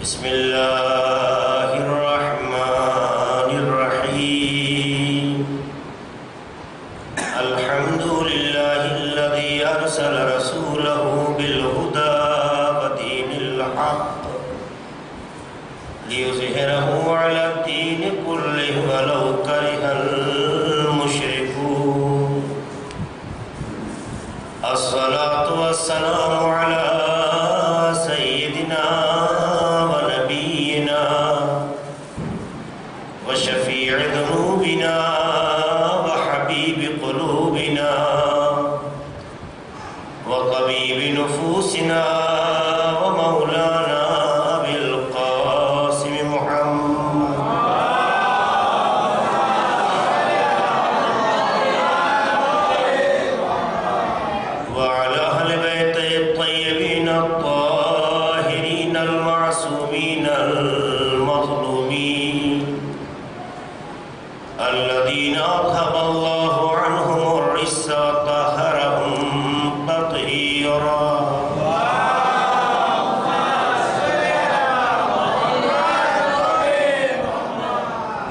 بسم الله الرحمن الرحيم الحمد لله الذي أرسل رسوله بالهدى ودين الحق ليظهره على الدين كله ولو كره المشركون الصلاة والسلام على سيدنا ونبينا وشفيع ذنوبنا وحبيب قلوبنا وطبيب نفوسنا ومولانا أبي القاسم محمد وعلى أهل بيته الطيبين الطاهرين المعصومين المظلومين الذين أذهب الله عنهم الرجس وطهرهم تطهيرا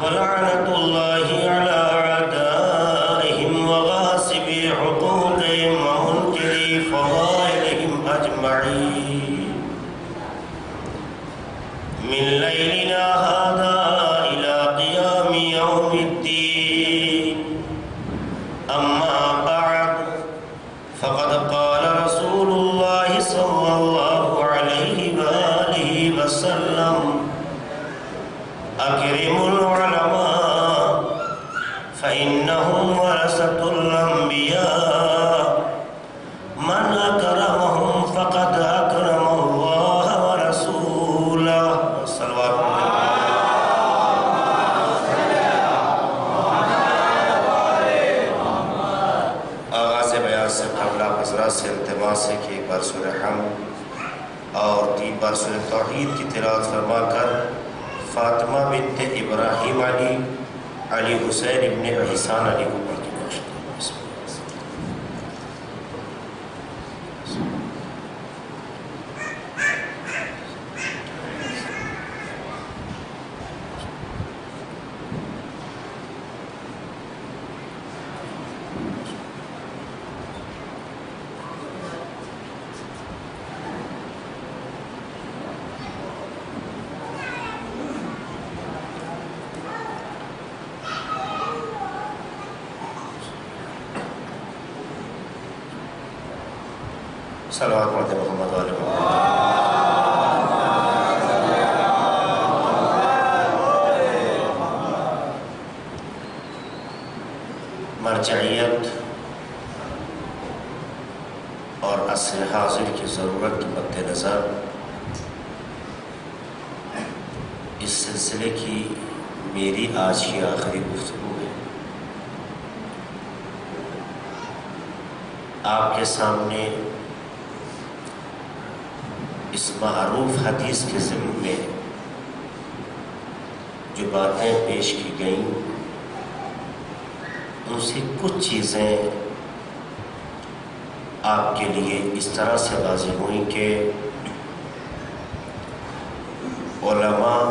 ولعنة الله على أعدائهم وغاصبي حقوقهم ومنكري فضائلهم أجمعين من ليلنا هذا إلى قيام يوم الدين أما بعد فقد قال رسول الله صلى الله عليه وآله وسلم أكرموا العلماء فإنهم ورثة الأنبياء من أكرمهم فقد أكرم الله ورسوله صلوات الله آغاز بیان سے قبل حضرات سے التماس ہے کہ ایک بار سورہ حمد اور 3 بار سورہ توحید کی تلاوت فرما کر فاطمہ بنت ابراہیم علی حسین ابن احسان علی کو پڑھ کے بخش دیں۔ بسم اللہ۔ صلوات پڑھتے محمد علیہ وسلم۔ مرجعیت اور عصر حاضر کی ضرورت کے مد نظر اس سلسلے کی میری آج کی آخری گفتگو ہے۔ آپ کے سامنے اس معروف حدیث کے ضمن میں جو باتیں پیش کی گئیں ان سے کچھ چیزیں آپ کے لیے اس طرح سے واضح ہوئیں کہ علماء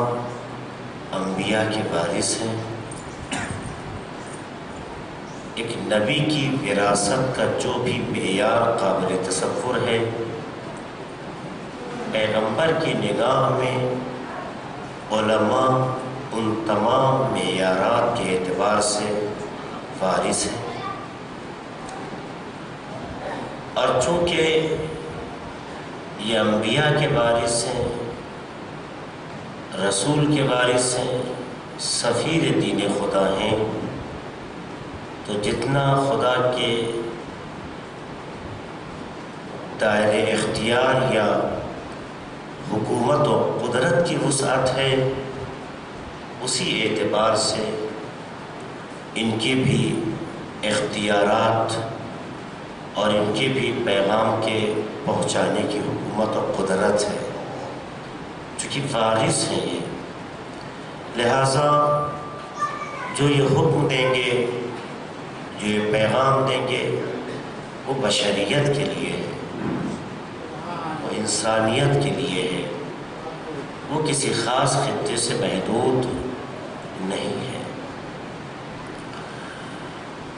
انبیاء کے وارث ہیں۔ ایک نبی کی وراثت کا جو بھی معیار قابل تصور ہے پیغمبر کی نگاہ میں علماء ان تمام معیارات کے اعتبار سے وارث ہیں، اور چونکہ یہ انبیاء کے وارث ہیں، رسول کے وارث ہیں، سفیر دین خدا ہیں، تو جتنا خدا کے دائرے اختیار یا حکومت و قدرت کی وسعت ہے اسی اعتبار سے ان کے بھی اختیارات اور ان کے بھی پیغام کے پہنچانے کی حکومت و قدرت ہے، چونکہ وارث ہیں یہ، لہٰذا جو یہ حکم دیں گے، جو یہ پیغام دیں گے وہ بشریت کے لیے ہے، وہ انسانیت کے لیے ہے، وہ کسی خاص خطے سے محدود نہیں ہے۔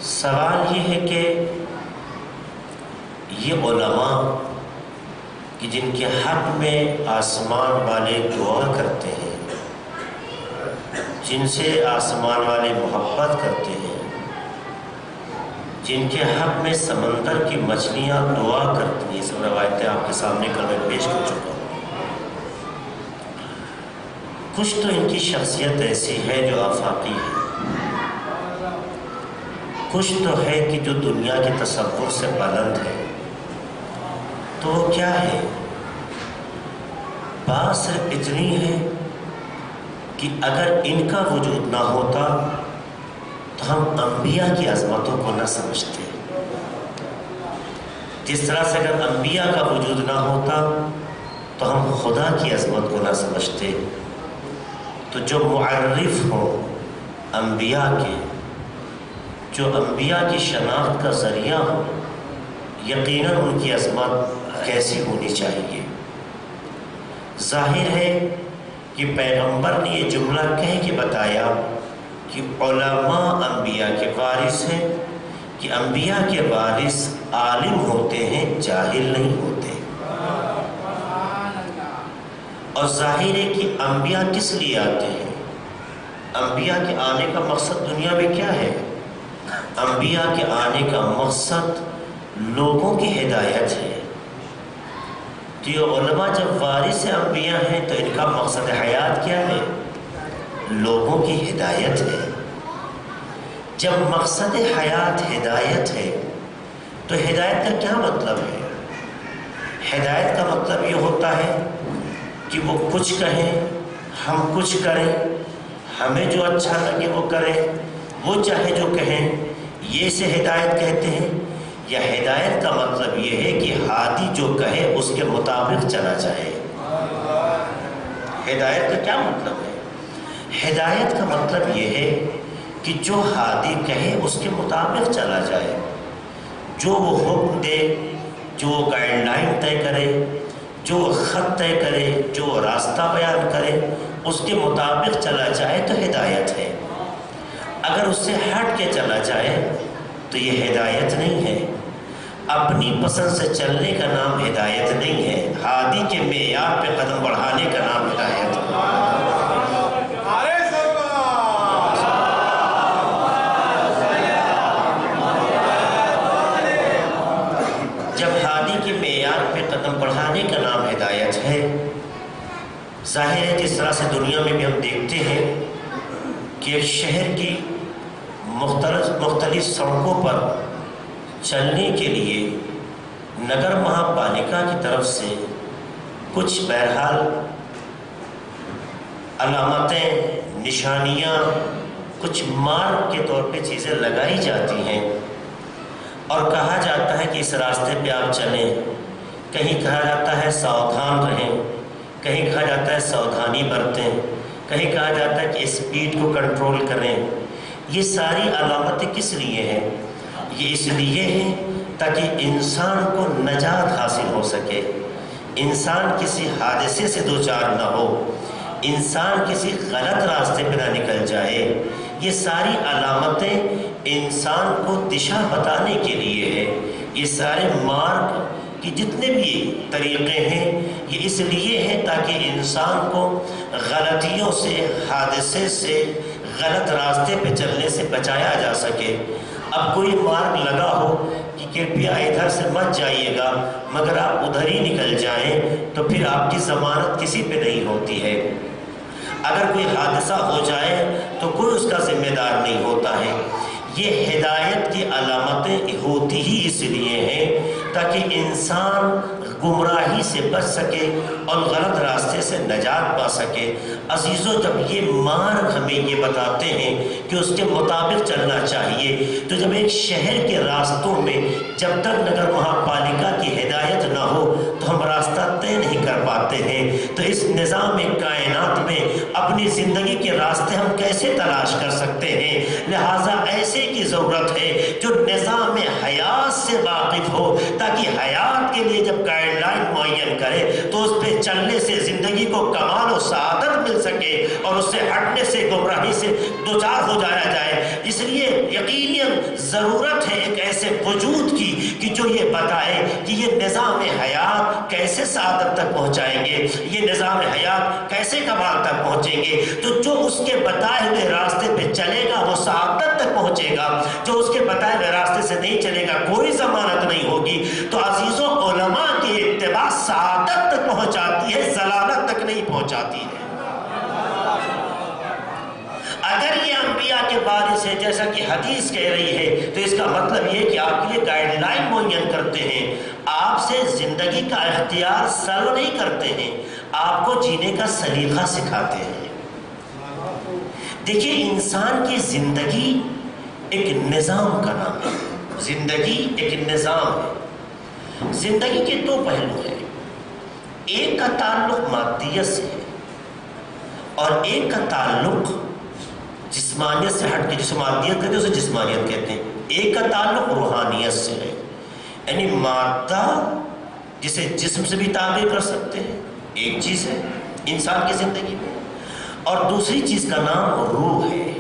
سوال یہ ہے کہ یہ علماء کہ جن کے حق میں آسمان والے دعا کرتے ہیں، جن سے آسمان والے محبت کرتے ہیں، جن کے حق میں سمندر کی مچھلیاں دعا کرتی ہیں، سب روایتیں آپ کے سامنے کل میں پیش کر چکا ہوں۔ کچھ تو ان کی شخصیت ایسی ہے جو آفاقی ہے، کچھ تو ہے کہ جو دنیا کے تصور سے بلند ہے۔ تو وہ کیا ہے؟ بات صرف اتنی ہے کہ اگر ان کا وجود نہ ہوتا تو ہم انبیاء کی عظمتوں کو نہ سمجھتے، جس طرح سے اگر انبیاء کا وجود نہ ہوتا تو ہم خدا کی عظمت کو نہ سمجھتے۔ تو جو معرف ہوں انبیاء کے، جو انبیاء کی شناخت کا ذریعہ ہو، یقیناً ان کی عظمت کیسی ہونی چاہیے۔ ظاہر ہے کہ پیغمبر نے یہ جملہ کہہ کے بتایا کہ علماء انبیاء کے وارث ہیں، کہ انبیاء کے وارث عالم ہوتے ہیں، جاہل نہیں ہوتے۔ اور ظاہر ہے کہ انبیاء کس لیے آتے ہیں؟ انبیاء کے آنے کا مقصد دنیا میں کیا ہے؟ انبیاء کے آنے کا مقصد لوگوں کی ہدایت ہے۔ تو یہ علماء جب وارث انبیاء ہیں تو ان کا مقصد حیات کیا ہے؟ لوگوں کی ہدایت ہے۔ جب مقصد حیات ہدایت ہے تو ہدایت کا کیا مطلب ہے؟ ہدایت کا مطلب یہ ہوتا ہے کہ وہ کچھ کہیں ہم کچھ کریں، ہمیں جو اچھا لگے وہ کریں، وہ چاہے جو کہیں، یہ اسے ہدایت کہتے ہیں۔ یا ہدایت کا مطلب یہ ہے کہ ہادی جو کہے اس کے مطابق چلا جائے۔ ہدایت کا کیا مطلب ہے؟ ہدایت کا مطلب یہ ہے کہ جو ہادی کہے اس کے مطابق چلا جائے، جو وہ حکم دے، جو وہ گائیڈ لائن طے کرے، جو وہ خط طے کرے، جو وہ راستہ بیان کرے، اس کے مطابق چلا جائے تو ہدایت ہے۔ اگر اس سے ہٹ کے چلا جائے تو یہ ہدایت نہیں ہے۔ اپنی پسند سے چلنے کا نام ہدایت نہیں ہے، ہادی کے معیار پہ قدم بڑھانے کا نام ہدایت ہے۔ جب ہادی کے معیار پہ قدم بڑھانے کا نام ہدایت ہے، ظاہر ہے جس طرح سے دنیا میں بھی ہم دیکھتے ہیں کہ ایک شہر کی مختلف سڑکوں پر چلنے کے لیے نگر مہاپالکا کی طرف سے کچھ بہرحال علامتیں، نشانیاں، کچھ مارک کے طور پہ چیزیں لگائی جاتی ہیں اور کہا جاتا ہے کہ اس راستے پہ آپ چلیں۔ کہیں کہا جاتا ہے ساودھان رہیں، کہیں کہا جاتا ہے ساودھانی برتیں، کہیں کہا جاتا ہے کہ اسپیڈ کو کنٹرول کریں۔ یہ ساری علامتیں کس لیے ہیں؟ یہ اس لیے ہیں تاکہ انسان کو نجات حاصل ہو سکے، انسان کسی حادثے سے دوچار نہ ہو، انسان کسی غلط راستے پہ نہ نکل جائے۔ یہ ساری علامتیں انسان کو دشا بتانے کے لیے ہے۔ یہ سارے مارک کہ جتنے بھی طریقے ہیں یہ اس لیے ہیں تاکہ انسان کو غلطیوں سے، حادثے سے، غلط راستے پہ چلنے سے بچایا جا سکے۔ اب کوئی مارک لگا ہو کہ کرپیا ادھر سے مت جائیے گا، مگر آپ ادھر ہی نکل جائیں، تو پھر آپ کی ضمانت کسی پہ نہیں ہوتی ہے۔ اگر کوئی حادثہ ہو جائے تو کوئی اس کا ذمہ دار نہیں ہوتا ہے۔ یہ ہدایت کی علامتیں ہوتی ہی اس لیے ہیں تاکہ انسان گمراہی سے بچ سکے اور غلط راستے سے نجات پا سکے۔ عزیزو، جب یہ مارگ ہمیں یہ بتاتے ہیں کہ اس کے مطابق چلنا چاہیے، تو جب ایک شہر کے راستوں میں جب تک نگر مہاپالکا کی ہدایت نہ ہو تو ہم راستہ طے نہیں کر پاتے ہیں، تو اس نظام کائنات میں اپنی زندگی کے راستے ہم کیسے تلاش کر سکتے ہیں؟ لہٰذا ایسے کی ضرورت ہے جو نظام حیات سے واقف ہو، تاکہ حیات کے لیے جب گائیڈ لائن معین معین کرے تو اس پہ چلنے سے زندگی کو کمال و سعادت مل سکے اور اس سے ہٹنے سے گمراہی سے دوچار ہو جایا جائے۔ اس لیے یقیناً ضرورت ہے ایک ایسے وجود کی کہ جو یہ بتائے کہ یہ نظام حیات کیسے سعادت تک پہنچائیں گے، یہ نظام حیات کیسے کمال تک پہنچیں گے۔ تو جو اس کے بتائے ہوئے راستے پہ چلے گا وہ سعادت تک پہنچے گا، جو اس کے بتائے ہوئے راستے سے نہیں چلے گا کوئی ضمانت نہیں ہوگی۔ تو عزیزوں، علماء کی اتباع سعادت تک پہنچاتی ہے، ضلالت تک نہیں پہنچاتی ہے۔ اگر یہ انبیاء کے وارث ہے جیسا کہ حدیث کہہ رہی ہے تو اس کا مطلب یہ کہ آپ کے لیے گائیڈ لائن معین کرتے ہیں، آپ سے زندگی کا اختیار سلب نہیں کرتے ہیں، آپ کو جینے کا سلیقہ سکھاتے ہیں۔ دیکھیے، انسان کی زندگی ایک نظام کا نام ہے، زندگی ایک نظام ہے۔ زندگی کے دو پہلو ہیں، ایک کا تعلق مادیت سے ہے اور ایک کا تعلق جسمانیت سے ہٹ کے، جسے مادیت کہتے ہیں اسے جسمانیت کہتے ہیں، ایک کا تعلق روحانیت سے ہے، یعنی مادہ جسے جسم سے بھی تعبیر کر سکتے ہیں ایک چیز ہے انسان کی زندگی میں، اور دوسری چیز کا نام روح ہے،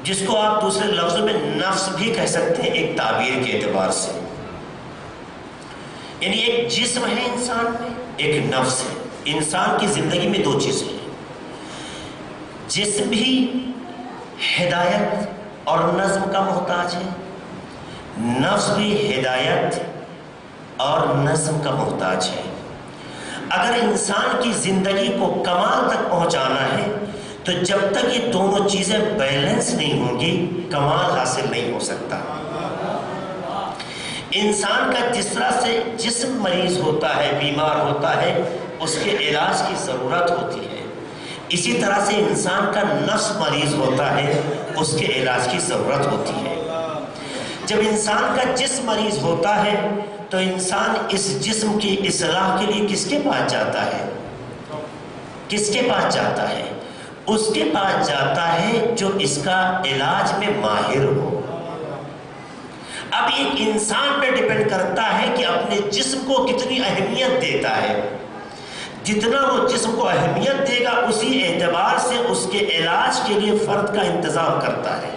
جس کو آپ دوسرے لفظوں میں نفس بھی کہہ سکتے ہیں ایک تعبیر کے اعتبار سے۔ یعنی ایک جسم ہے انسان میں، ایک نفس ہے۔ انسان کی زندگی میں دو چیزیں ہیں، جسم بھی ہدایت اور نظم کا محتاج ہے، نفس بھی ہدایت اور نظم کا محتاج ہے۔ اگر انسان کی زندگی کو کمال تک پہنچانا ہے تو جب تک یہ دونوں چیزیں بیلنس نہیں ہوں گی کمال حاصل نہیں ہو سکتا۔ انسان کا جس طرح سے جسم مریض ہوتا ہے، بیمار ہوتا ہے، اس کے علاج کی ضرورت ہوتی ہے، اسی طرح سے انسان کا نفس مریض ہوتا ہے، اس کے علاج کی ضرورت ہوتی ہے۔ جب انسان کا جسم مریض ہوتا ہے تو انسان اس جسم کی اصلاح کے لیے کس کے پاس جاتا ہے؟ کس کے پاس جاتا ہے؟ اس کے پاس جاتا ہے جو اس کا علاج میں ماہر ہو۔ اب ایک انسان پہ ڈیپینڈ کرتا ہے کہ اپنے جسم کو کتنی اہمیت دیتا ہے۔ جتنا وہ جسم کو اہمیت دے گا اسی اعتبار سے اس کے علاج کے لیے فرد کا انتظام کرتا ہے۔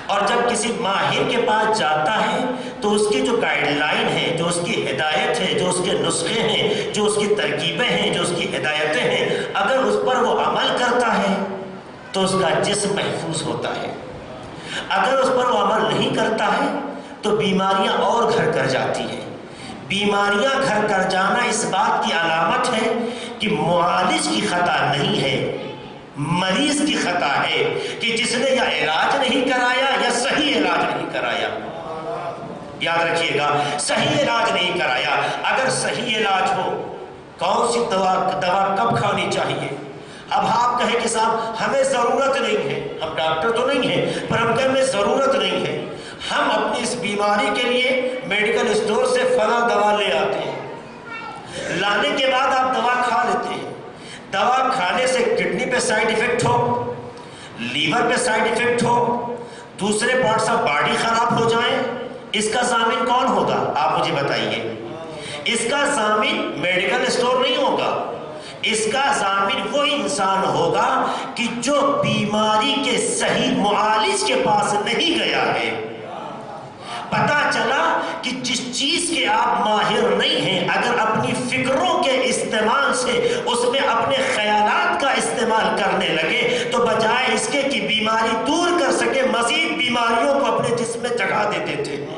اور جب کسی ماہر کے پاس جاتا ہے تو اس کی جو گائیڈ لائن ہے، جو اس کی ہدایت ہے، جو اس کے نسخے ہیں، جو اس کی ترکیبیں ہیں، جو اس کی ہدایتیں ہیں، اگر اس پر وہ عمل کرتا ہے تو اس کا جسم محفوظ ہوتا ہے۔ اگر اس پر وہ عمل نہیں کرتا ہے تو بیماریاں اور گھر کر جاتی ہیں۔ بیماریاں گھر کر جانا اس بات کی علامت ہے کہ معالج کی خطا نہیں ہے، مریض کی خطا ہے کہ جس نے یا علاج نہیں کرایا یا صحیح علاج نہیں کرایا۔ یاد رکھیے گا، صحیح علاج نہیں کرایا۔ اگر صحیح علاج ہو، کون سی دوا کب کھانی چاہیے؟ اب آپ کہیں کہ صاحب ہمیں ضرورت نہیں ہے، ہم ڈاکٹر تو نہیں ہیں پر ہم کہیں ہمیں ضرورت نہیں ہے، ہم اپنی اس بیماری کے لیے میڈیکل اسٹور سے فلاں دوا لے آتے ہیں، لانے کے بعد آپ دوا کھا لیتے ہیں، دوا کھانے سے کڈنی پہ سائیڈ ایفیکٹ ہو، لیور پہ سائیڈ ایفیکٹ ہو، دوسرے پارٹس آف باڈی خراب ہو جائیں، اس کا ضامن کون ہوگا؟ آپ مجھے بتائیے۔ اس کا ضامن میڈیکل اسٹور نہیں ہوگا، اس کا ضامن وہ انسان ہوگا کہ جو بیماری کے صحیح معالج کے پاس نہیں گیا ہے۔ پتا چلا کہ جس چیز کے آپ ماہر نہیں ہیں، اگر اپنی فکروں کے استعمال سے اس میں اپنے خیالات کا استعمال کرنے لگے تو بجائے اس کے کہ بیماری دور کر سکے مزید بیماریوں کو اپنے جسم میں جگہ دے دیتے ہیں۔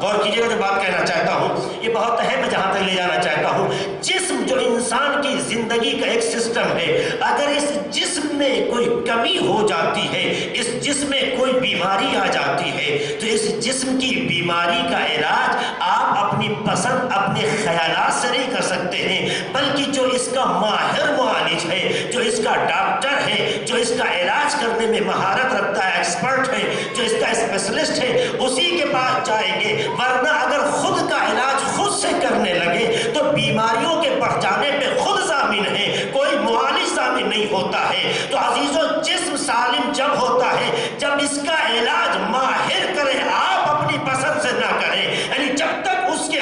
غور کیجیے گا جو بات کہنا چاہتا ہوں، یہ بہت اہم ہے، جہاں تک لے جانا چاہتا ہوں۔ جسم جو انسان کی زندگی کا ایک سسٹم ہے، اگر اس جسم میں کوئی کمی ہو جاتی ہے، اس جسم میں کوئی بیماری آ جاتی ہے تو اس جسم کی بیماری کا علاج آپ اپنی پسند اپنے خیالات سے نہیں کر سکتے ہیں، بلکہ جو اس کا ماہر معالج ہے، جو اس کا ڈاکٹر ہے، جو اس کا علاج کرنے میں مہارت رکھتا ہے، ایکسپرٹ ہے، جو اس کا اسپیشلسٹ ہے، اسی کے پاس جائیں گے۔ ورنہ اگر خود کا علاج خود سے کرنے لگے تو بیماریوں کے بڑھ جانے پہ خود ضامن ہے، کوئی معالج ضامن نہیں ہوتا ہے۔ تو عزیزو، جسم سالم جب ہوتا ہے جب اس کا علاج ماہر کرے، آپ اپنی پسند سے نہ کریں، یعنی جب تک اس کے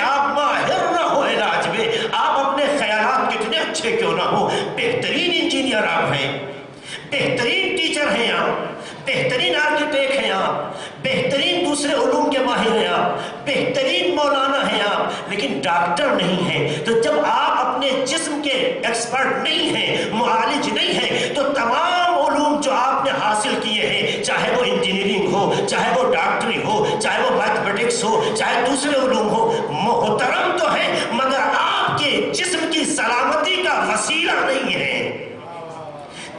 بہترین آرکیٹیکٹ ہیں آپ، بہترین دوسرے علوم کے ماہر ہیں آپ، بہترین مولانا ہیں آپ، لیکن ڈاکٹر نہیں ہیں، تو جب آپ اپنے جسم کے ایکسپرٹ نہیں ہیں، معالج نہیں ہیں، تو تمام علوم جو آپ نے حاصل کیے ہیں، چاہے وہ انجینئرنگ ہو، چاہے وہ ڈاکٹری ہو، چاہے وہ میتھمیٹکس ہو، چاہے دوسرے علوم ہو، محترم تو ہیں مگر آپ کے جسم کی سلامتی کا وسیلہ نہیں ہے۔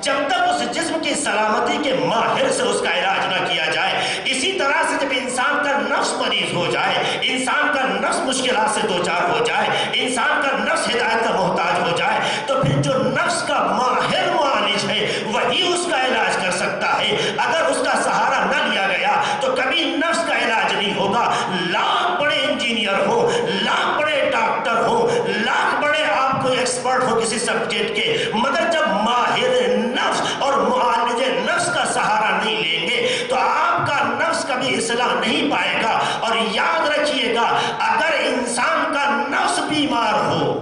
جب تک اس جسم کی سلامتی کے ماہر سے اس کا علاج نہ کیا جائے، اسی طرح سے جب انسان کا نفس مریض ہو جائے، انسان کا نفس مشکلات سے دوچار ہو جائے، انسان کا نفس ہدایت کا محتاج ہو جائے، تو پھر جو نفس کا ماہر معالج ہے وہی اس کا علاج کر سکتا ہے۔ اگر اس کا سہارا نہ لیا گیا تو کبھی نفس کا علاج نہیں ہوگا۔ لاکھ بڑے انجینئر ہو، لاکھ بڑے ڈاکٹر ہو، لاکھ بڑے آپ کو ایکسپرٹ ہو کسی سبجیکٹ کے، مگر جب ماہر نفس اور معالج نفس کا سہارا نہیں لیں گے تو آپ کا نفس کبھی اصلاح نہیں پائے گا۔ اور یاد رکھیے گا، اگر انسان کا نفس بیمار ہو،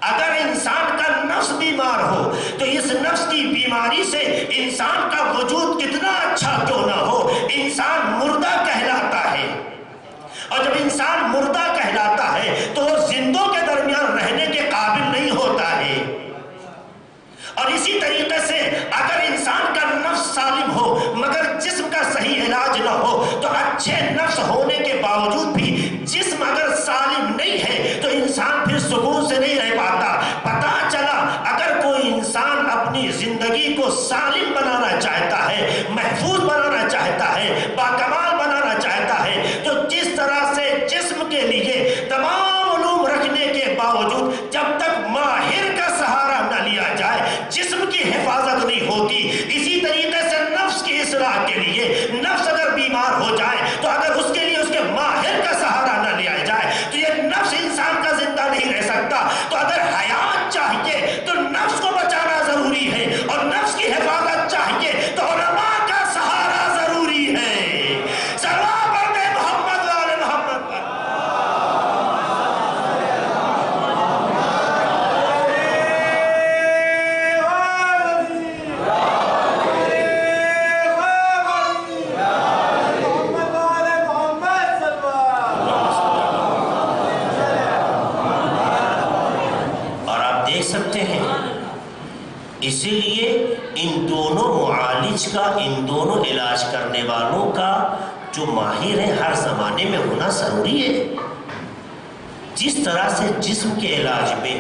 اگر انسان کا نفس بیمار ہو تو اس نفس کی بیماری سے انسان کا وجود کتنا اچھا کیوں نہ ہو، انسان مردہ کہلاتا ہے۔ اور جب انسان مردہ کہلاتا ہے تو وہ زندوں کے درمیان رہنے کے قابل نہیں ہوتا ہے۔ اور اسی طریقے سے اگر انسان کا نفس سالم ہو مگر جسم کا صحیح علاج نہ ہو تو اچھے نفس ہونے کے باوجود بھی جسم اگر سالم نہیں ہے تو انسان پھر سکون سے نہیں رہ پاتا۔ پتہ چلا اگر کوئی انسان اپنی زندگی کو سالم بنانا چاہتا ہے، محفوظ بنانا چاہتا ہے، باکمال بنانا چاہتا ہے، تو جس طرح سے جسم کے لیے تمام علوم رکھنے کے باوجود جب تک ماہر کا سہارا نہ لیا جائے جسم کی حفاظت نہیں ہوتی، اسی طریقے سے نفس کی اصلاح کے لیے نفس اگر بیمار ہو جائے تو اگر اس کے لیے اس کے ماہر کا سہارا نہ لیا جائے تو یہ نفس انسان کا زندہ نہیں رہ سکتا۔ تو اگر حیات چاہیے تو نفس کو بچانا ضروری ہے، اور نفس کی حفاظت چاہیے تو علماء کا سہارا ضروری ہے۔ صلوات پڑھتے محمد وآل محمد۔ سکتے ہیں، اسی لیے ان دونوں معالج کا، ان دونوں علاج کرنے والوں کا جو ماہر ہیں ہر زمانے میں ہونا ضروری ہے۔ جس طرح سے جسم کے علاج میں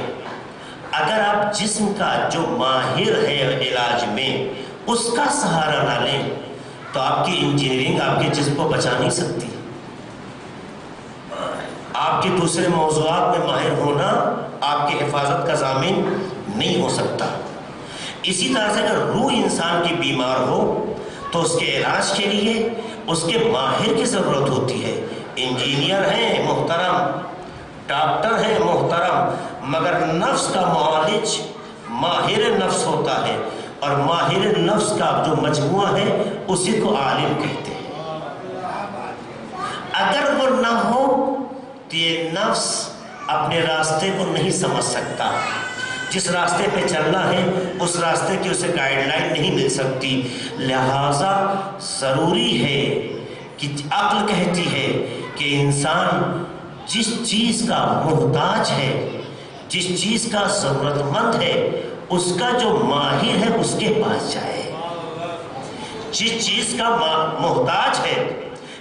اگر آپ جسم کا جو ماہر ہے علاج میں اس کا سہارا نہ لیں تو آپ کی انجینئرنگ آپ کے جسم کو بچا نہیں سکتی۔ آپ کے دوسرے موضوعات میں ماہر ہونا آپ کی حفاظت کا ضامن نہیں ہو سکتا۔ اسی طرح سے اگر روح انسان کی بیمار ہو تو اس کے علاج کے لیے اس کے ماہر کی ضرورت ہوتی ہے۔ انجینئر ہیں محترم، ڈاکٹر ہیں محترم، مگر نفس کا معالج ماہر نفس ہوتا ہے، اور ماہر نفس کا جو مجموعہ ہے اسی کو عالم کہتے ہیں۔ اگر وہ نہ ہو تو یہ نفس اپنے راستے کو نہیں سمجھ سکتا، جس راستے پہ چلنا ہے اس راستے کی اسے گائیڈ لائن نہیں مل سکتی۔ لہٰذا ضروری ہے کہ عقل کہتی ہے کہ انسان جس چیز کا محتاج ہے، جس چیز کا ضرورت مند ہے، اس کا جو ماہر ہے اس کے پاس جائے۔ جس چیز کا محتاج ہے،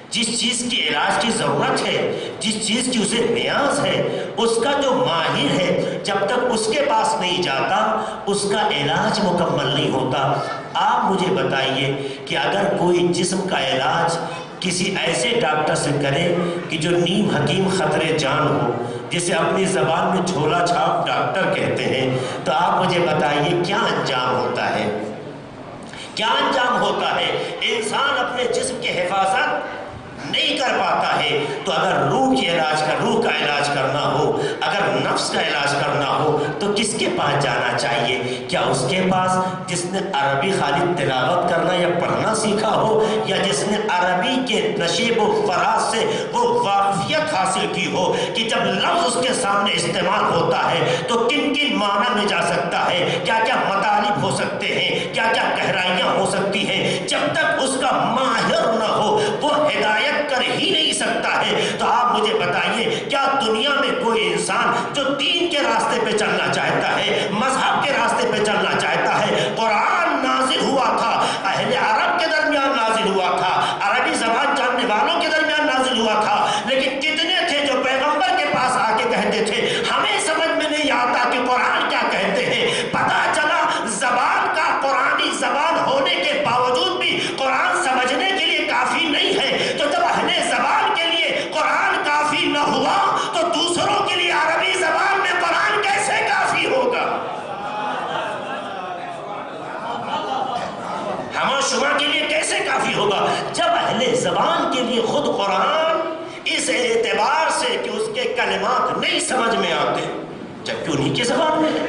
جس چیز کی علاج کی ضرورت ہے، جس چیز کی اسے نیاز ہے، اس کا جو ماہر ہے جب تک اس کے پاس نہیں جاتا اس کا علاج مکمل نہیں ہوتا۔ آپ مجھے بتائیے کہ اگر کوئی جسم کا علاج کسی ایسے ڈاکٹر سے کرے کہ جو نیم حکیم خطرے جان ہو، جسے اپنی زبان میں جھولا چھاپ ڈاکٹر کہتے ہیں، تو آپ مجھے بتائیے کیا انجام ہوتا ہے؟ کیا انجام ہوتا ہے؟ انسان اپنے جسم کی حفاظت نہیں کر پاتا ہے تو اگر روح کا علاج کرنا ہو، اگر نفس کا علاج کرنا ہو تو کس کے پاس جانا چاہیے؟ کیا اس کے پاس جس نے عربی خالی تلاوت کرنا یا پڑھنا سیکھا ہو، یا جس نے عربی کے نشیب و فراز سے وہ واقفیت حاصل کی ہو کہ جب لفظ اس کے سامنے استعمال ہوتا ہے تو کن کن معنی میں جا سکتا ہے، کیا کیا مطالب ہو سکتے ہیں، کیا کیا گہرائیاں ہو سکتی ہیں؟ جب تک اس کا ماہر نہ ہو وہ ہدایت کر ہی نہیں سکتا ہے۔ تو آپ مجھے بتائیے، کیا دنیا میں کوئی انسان جو دین کے راستے پہ چلنا چاہتا ہے، مذہب کے راستے پہ چلنا چاہتا ہے؟ قرآن نازل ہوا تھا، اہل عرب کے درمیان نازل ہوا تھا، عربی زبان جاننے والوں کے درمیان نازل ہوا تھا، لیکن کتنے تھے جو پیغمبر کے پاس آ کے کہتے تھے ہمیں سمجھ میں نہیں آتا کہ قرآن کیا کہتے ہیں؟ پتہ چلا زبان کا قرآنی زبان ہونے کے باوجود بھی قرآن سمجھنے کے لیے کافی نہیں ہے۔ تو جب اہل زبان کے لیے قرآن کافی نہ ہوا تو دوسروں کے لیے عربی زبان میں قرآن کیسے کافی ہوگا؟ ہمہ شما کے لیے کیسے کافی ہوگا جب اہل زبان کے لیے خود قرآن اس اعتبار سے کہ اس کے کلمات نہیں سمجھ میں آتے، جبکہ انہی کی زبان میں ہے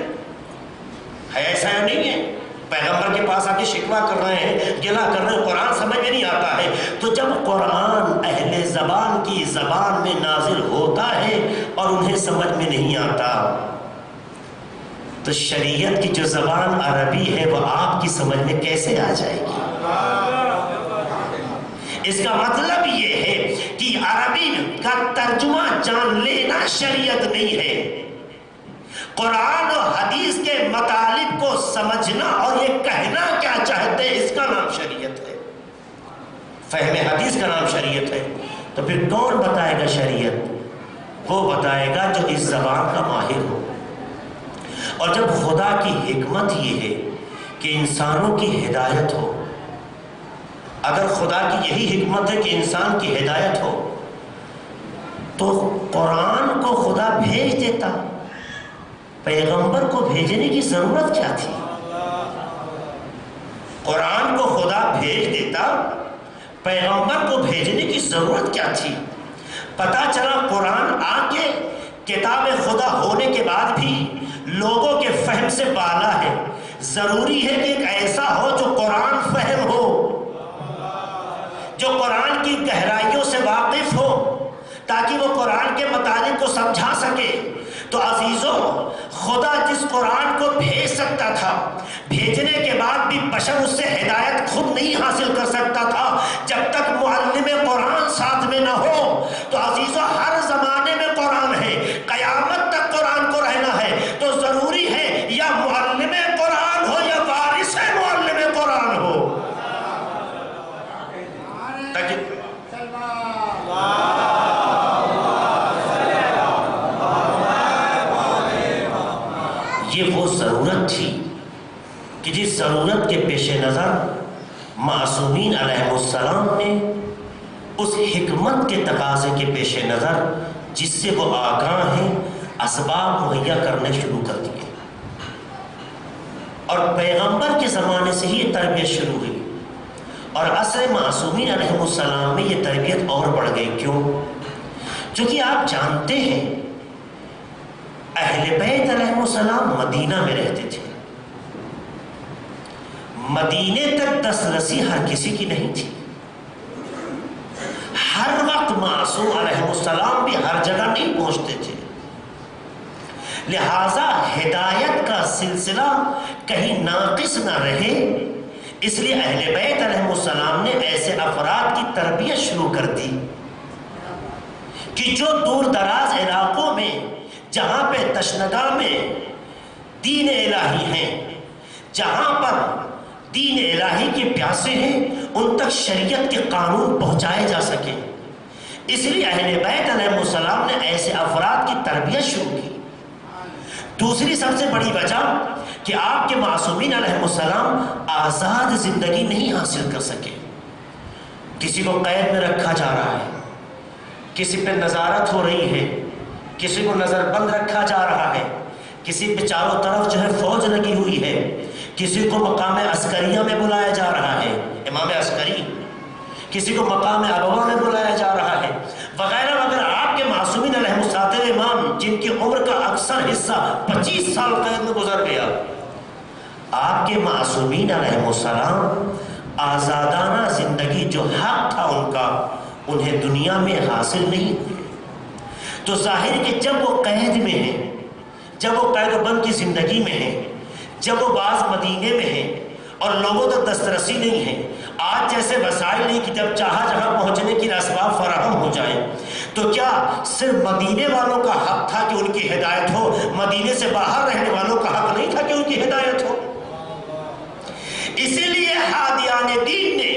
ایسا نہیں ہے؟ پیغمبر کے پاس آ کے شکوہ کر رہے ہیں، گلہ کر رہے ہیں، قرآن سمجھ میں نہیں آتا ہے۔ تو جب قرآن اہل زبان کی زبان میں نازل ہوتا ہے اور انہیں سمجھ میں نہیں آتا تو شریعت کی جو زبان عربی ہے وہ آپ کی سمجھ میں کیسے آ جائے گی؟ اس کا مطلب یہ ہے کہ عربی کا ترجمہ جان لینا شریعت نہیں ہے، قرآن و حدیث کے مطالب کو سمجھنا اور یہ کہنا کیا چاہتے ہیں اس کا نام شریعت ہے، فہم حدیث کا نام شریعت ہے۔ تو پھر کون بتائے گا شریعت؟ وہ بتائے گا جو اس زبان کا ماہر ہو۔ اور جب خدا کی حکمت یہ ہے کہ انسانوں کی ہدایت ہو، اگر خدا کی یہی حکمت ہے کہ انسان کی ہدایت ہو تو قرآن کو خدا بھیج دیتا، پیغمبر کو بھیجنے کی ضرورت کیا تھی؟ قرآن کو خدا بھیج دیتا، پیغمبر کو بھیجنے کی ضرورت کیا تھی؟ پتہ چلا قرآن آ کے کتاب خدا ہونے کے بعد بھی لوگوں کے فہم سے بالا ہے۔ ضروری ہے کہ ایک ایسا ہو جو قرآن فہم ہو، جو قرآن کی گہرائیوں سے واقف ہو، تاکہ وہ قرآن کے مطالب کو سمجھا سکے۔ تو عزیزوں، خدا جس قرآن کو بھیج سکتا تھا، بھیجنے کے بعد بھی بشر اس سے ہدایت خود نہیں حاصل کر سکتا تھا جب تک معلم قرآن ساتھ میں نہ ہو۔ تو عزیزوں، ہر زمانے میں قرآن ہے، قیامت تک قرآن کو رہنا ہے، تو ضروری ہے یا معلم قرآن ہو یا وارث معلم قرآن ہو۔ یہ وہ ضرورت تھی کہ جس ضرورت کے پیش نظر معصومین علیہ السلام نے اس حکمت کے تقاضے کے پیش نظر جس سے وہ آگاہ ہیں اسباب مہیا کرنے شروع کر دیے، اور پیغمبر کے زمانے سے ہی یہ تربیت شروع ہوئی، اور عصر معصومین علیہ السلام میں یہ تربیت اور بڑھ گئی۔ کیوں؟ چونکہ آپ جانتے ہیں اہل بیت علیہ السلام مدینہ میں رہتے تھے، مدینے تک دسترسی ہر کسی کی نہیں تھی، ہر وقت معصوم علیہ السلام بھی ہر جگہ نہیں پہنچتے تھے، لہذا ہدایت کا سلسلہ کہیں ناقص نہ رہے، اس لیے اہل بیت علیہ السلام نے ایسے افراد کی تربیت شروع کر دی کہ جو دور دراز علاقوں میں جہاں پہ تشنگاہ میں دین الہی ہیں، جہاں پر دین الہی کے پیاسے ہیں، ان تک شریعت کے قانون پہنچائے جا سکے، اس لیے اہل بیت علیہ السلام نے ایسے افراد کی تربیت شروع کی۔ دوسری سب سے بڑی وجہ کہ آپ کے معصومین علیہ السلام آزاد زندگی نہیں حاصل کر سکے، کسی کو قید میں رکھا جا رہا ہے، کسی پہ نظارت ہو رہی ہے، کسی کو نظر بند رکھا جا رہا ہے، کسی پہ چاروں طرف جو ہے فوج لگی ہوئی ہے، کسی کو مقام عسکریہ میں بلایا جا رہا ہے۔ امام عسکری کسی کو مقام ابوا میں بلایا جا رہا ہے وغیرہ وغیرہ. آپ کے معصومین علیہ السلام امام جن کی عمر کا اکثر حصہ 25 سال قید میں گزر گیا، آپ کے معصومین علیہ السلام آزادانہ زندگی جو حق تھا ان کا، انہیں دنیا میں حاصل نہیں ہوئے. تو ظاہر ہے کہ جب وہ قید میں ہیں، جب وہ قید و بند کی زندگی میں ہیں، جب وہ بعض مدینے میں ہیں اور لوگوں تک دسترسی نہیں ہے، آج جیسے وسائل نہیں کہ جب چاہا جہاں پہنچنے کی اسباب فراہم ہو جائیں، تو کیا صرف مدینے والوں کا حق تھا کہ ان کی ہدایت ہو؟ مدینے سے باہر رہنے والوں کا حق نہیں تھا کہ ان کی ہدایت ہو؟ اسی لیے ہادیان دین نے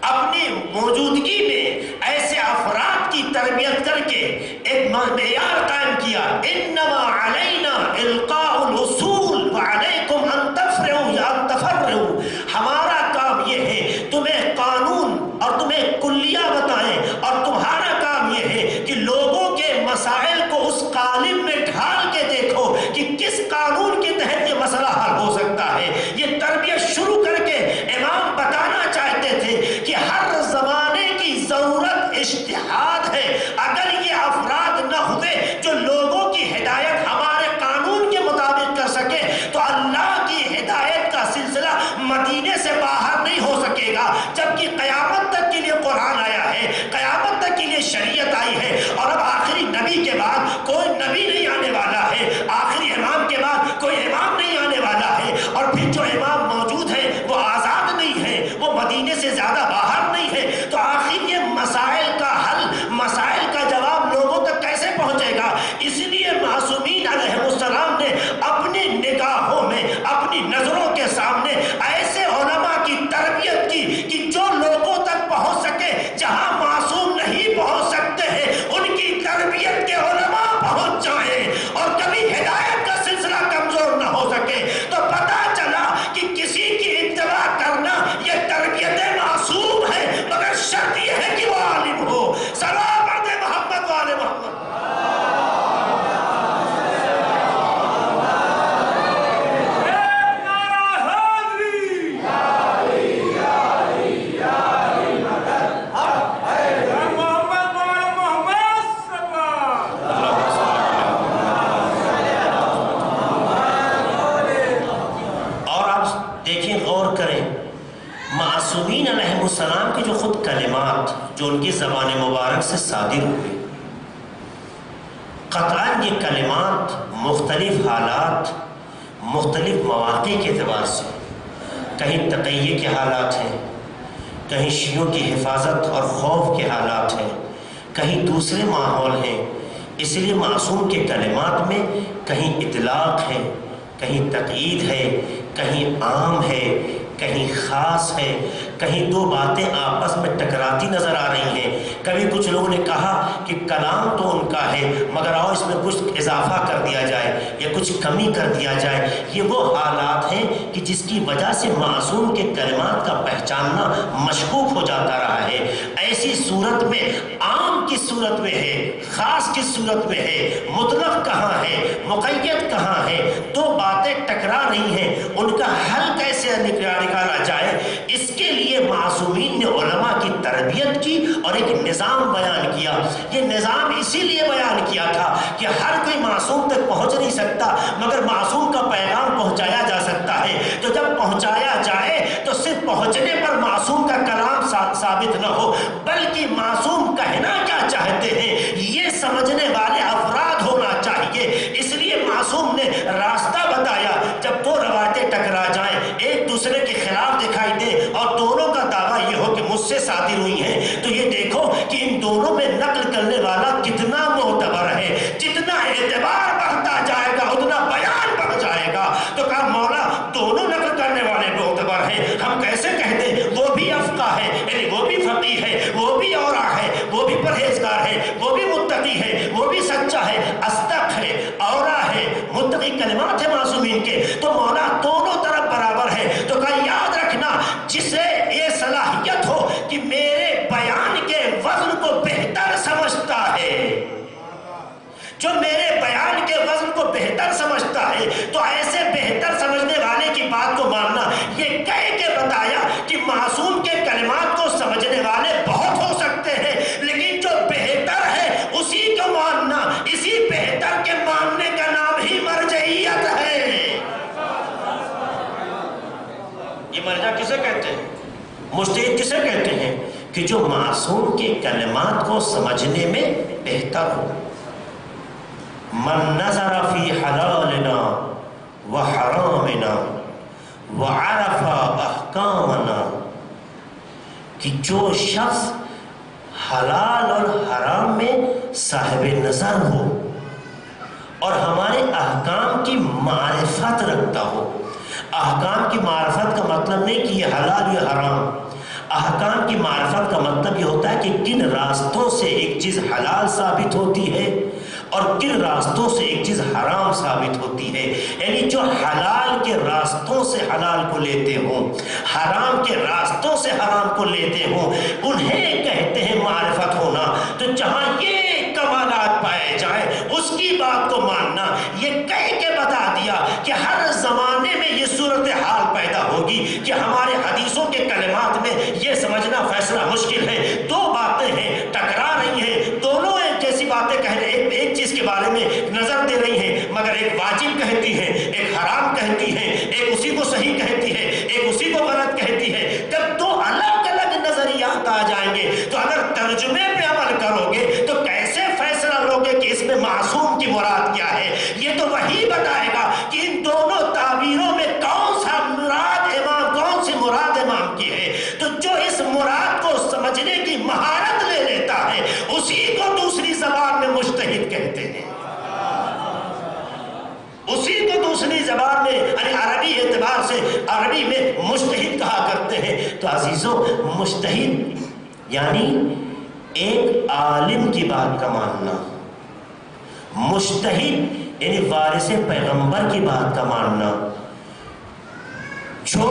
اپنی موجودگی میں ایسے افراد کی تربیت کر کے ایک معیار قائم کیا، انما علینا القاء الاصول وعلیکم ان تفرعوا یا ان تفرعوا. ہمارا کام یہ ہے تمہیں قانون اور تمہیں کلیہ بتائیں، اور تمہارا کام یہ ہے کہ لوگوں کے مسائل کو اس قالب میں ڈھال کے دیکھو کہ کس قانون کے تحت یہ مسئلہ حل ہو سکتا ہے. یہ تربیت شروع کر کے امام بتانا چاہتے تھے کہ ہر زمانے کی ضرورت اجتہاد ہے. اگر یہ افراد نہ ہوئے جو لوگوں کی ہدایت ہمارے قانون کے مطابق کر سکے تو اللہ کی ہدایت کا سلسلہ مدینے سے باہر نہیں ہو سکے گا. جبکہ قیامت تک کے لیے قرآن آیا ہے، قیامت تک کے لیے شریعت آئی ہے، اور اب آخری نبی کے بعد کوئی نبی نہیں آنے والا ہے، آخری امام کے بعد کوئی امام نہیں آنے والا ہے. اور پھر جو امام موجود ہے وہ آزاد نہیں ہے، وہ مدینے سے زیادہ باہر نہیں ہے. تو آخر یہ مسائل کا حل، مسائل کا جواب لوگوں تک کیسے پہنچے گا؟ اس لیے معصومین علیہ السلام نے اپنی نگاہوں میں، اپنی نظروں کے سامنے ایسے علماء کی تربیت کی کہ جو لوگوں تک پہنچ سکے جہاں معصوم نہیں پہنچ سکتے ہیں، ان کی تربیت کے علماء پہنچ جائیں اور کبھی ہدایت کا سلسلہ کمزور نہ ہو سکے. تو پتہ چلا کہ کسی کی اتباع کرنا یہ تربیت معصوم ہے، مگر شرط یہ ہے کہ وہ عالم ہو. سلام علیہ محمد والے محمد. معصومین علیہ السلام کی جو خود کلمات جو ان کی زبان مبارک سے صادر ہوئے، قطعاً یہ کلمات مختلف حالات، مختلف مواقع کے اعتبار سے، کہیں تقیہ کے حالات ہیں، کہیں شیعوں کی حفاظت اور خوف کے حالات ہیں، کہیں دوسرے ماحول ہیں. اس لیے معصوم کے کلمات میں کہیں اطلاق ہے، کہیں تقیید ہے، کہیں عام ہے، کہیں خاص ہے، کہیں دو باتیں آپس میں ٹکراتی نظر آ رہی ہیں. کبھی کچھ لوگوں نے کہا کہ کلام تو ان کا ہے مگر آؤ اس میں کچھ اضافہ کر دیا جائے یا کچھ کمی کر دیا جائے. یہ وہ حالات ہیں کہ جس کی وجہ سے معصوم کے کلمات کا پہچاننا مشکوک ہو جاتا رہا ہے. ایسی صورت میں عام کس صورت میں ہے، خاص کس صورت میں ہے، مطلق کہاں ہے، مقید کہاں ہے، دو باتیں ٹکرا رہی ہیں، ان کا حل کیسے نکالا جائے. اس کے لیے معصومین نے علماء کی تربیت کی اور ایک نظام بیان کیا. یہ نظام اسی لیے بیان کیا تھا کہ ہر کوئی معصوم تک پہنچ نہیں سکتا مگر معصوم کا پیغام پہنچایا جا سکتا ہے. تو جب پہنچایا جائے تو صرف پہنچنے پر معصوم کا کلام ثابت نہ ہو بلکہ معصوم کہنا کیا چاہتے ہیں یہ سمجھنے والے افراد ہونا چاہیے. اس لیے معصوم نے راستہ بتایا. جب دو روایتیں ٹکرا جائیں، ایک دوسرے کے خلاف دکھائی دے اور دونوں کا دعویٰ یہ ہو کہ مجھ سے صادر ہوئی ہیں، تو یہ دیکھو کہ ان دونوں میں نقل کرنے والا کتنا معتبر ہے. جتنا اعتبار بڑھتا جائے گا اتنا بیان بڑھ جائے گا. تو کہا مولا دونوں نقل کرنے والے معتبر ہیں، ہم کیسے کہہ دیں وہ بھی افقہ ہے، یعنی وہ بھی فقیہ ہے، وہ بھی اورع ہے، وہ بھی پرہیزگار ہے، وہ بھی متقی ہے، وہ بھی سچا ہے، اصدق ہے، اورع ہے، متقی کلمات ہیں معصومین کے. تو مولا دونوں طرف برابر ہے. تو کہا یاد رکھنا جسے یہ صلاحیت ہو کہ میرے بیان کے وزن کو بہتر سمجھتا ہے، جو میرے بیان کے وزن کو بہتر سمجھتا ہے، تو ایسے بہتر سمجھنے والے کی بات کو ماننا. یہ کہہ کے بتایا کہ معصوم کے کلمات کو سمجھنے والے بہت مجتہد کسے کہتے ہیں؟ کہ جو معصوم کے کلمات کو سمجھنے میں بہتر ہو. من نظر فی حلالنا وحرامنا وعرف احکامنا، کہ جو شخص حلال اور حرام میں صاحب نظر ہو اور ہمارے احکام کی معرفت رکھتا ہو. احکام کی معرفت کا مطلب نہیں کہ یہ حلال یا حرام. احکام کی معرفت کا مطلب یہ ہوتا ہے کہ کن راستوں سے ایک چیز حلال ثابت ہوتی ہے اور کن راستوں سے ایک چیز حرام ثابت ہوتی ہے. یعنی جو حلال کے راستوں سے حلال کو لیتے ہوں، حرام کے راستوں سے حرام کو لیتے ہوں، انہیں کہتے ہیں معرفت ہونا. تو جہاں یہ کمالات پائے جائیں اس کی بات کو ماننا. یہ کہہ کے بتا دیا کہ ہر زمانے میں یہ صورتحال پیدا ہوگی کہ ہمارے حدیثوں کے کلمات میں یہ سمجھنا فیصلہ مشکل ہے. دو باتیں ہیں ٹکرا رہی ہیں، دونوں ایک جیسی باتیں کہہ رہے ہیں، ایک چیز کے بارے میں نظر دے رہی ہیں، مگر ایک واجب کہتی ہے، ایک حرام کہتی ہے، ایک اسی کو صحیح کہتی ہے، ایک اسی کو غلط کہتی ہے. جب دو الگ الگ نظریات آ جائیں گے تو اگر ترجمے پہ عمل کرو گے تو کیسے فیصلہ لوگے کہ اس میں معصوم کی مراد کیا ہے؟ یہ تو وہی بتائے گا کہ ان دونوں تعبیروں میں کون سی مراد امام کی ہے. تو جو اس مراد کو سمجھنے کی مہارت لے لیتا ہے اسی کو دوسری زبان میں مجتہد کہتے ہیں. اسی کو دوسری زبان میں یعنی عربی اعتبار سے عربی میں مجتہد کہا کرتے ہیں. تو عزیزوں، مجتہد یعنی ایک عالم کی بات کا ماننا. مجتہد یعنی وارث پیغمبر کی بات کا ماننا. جو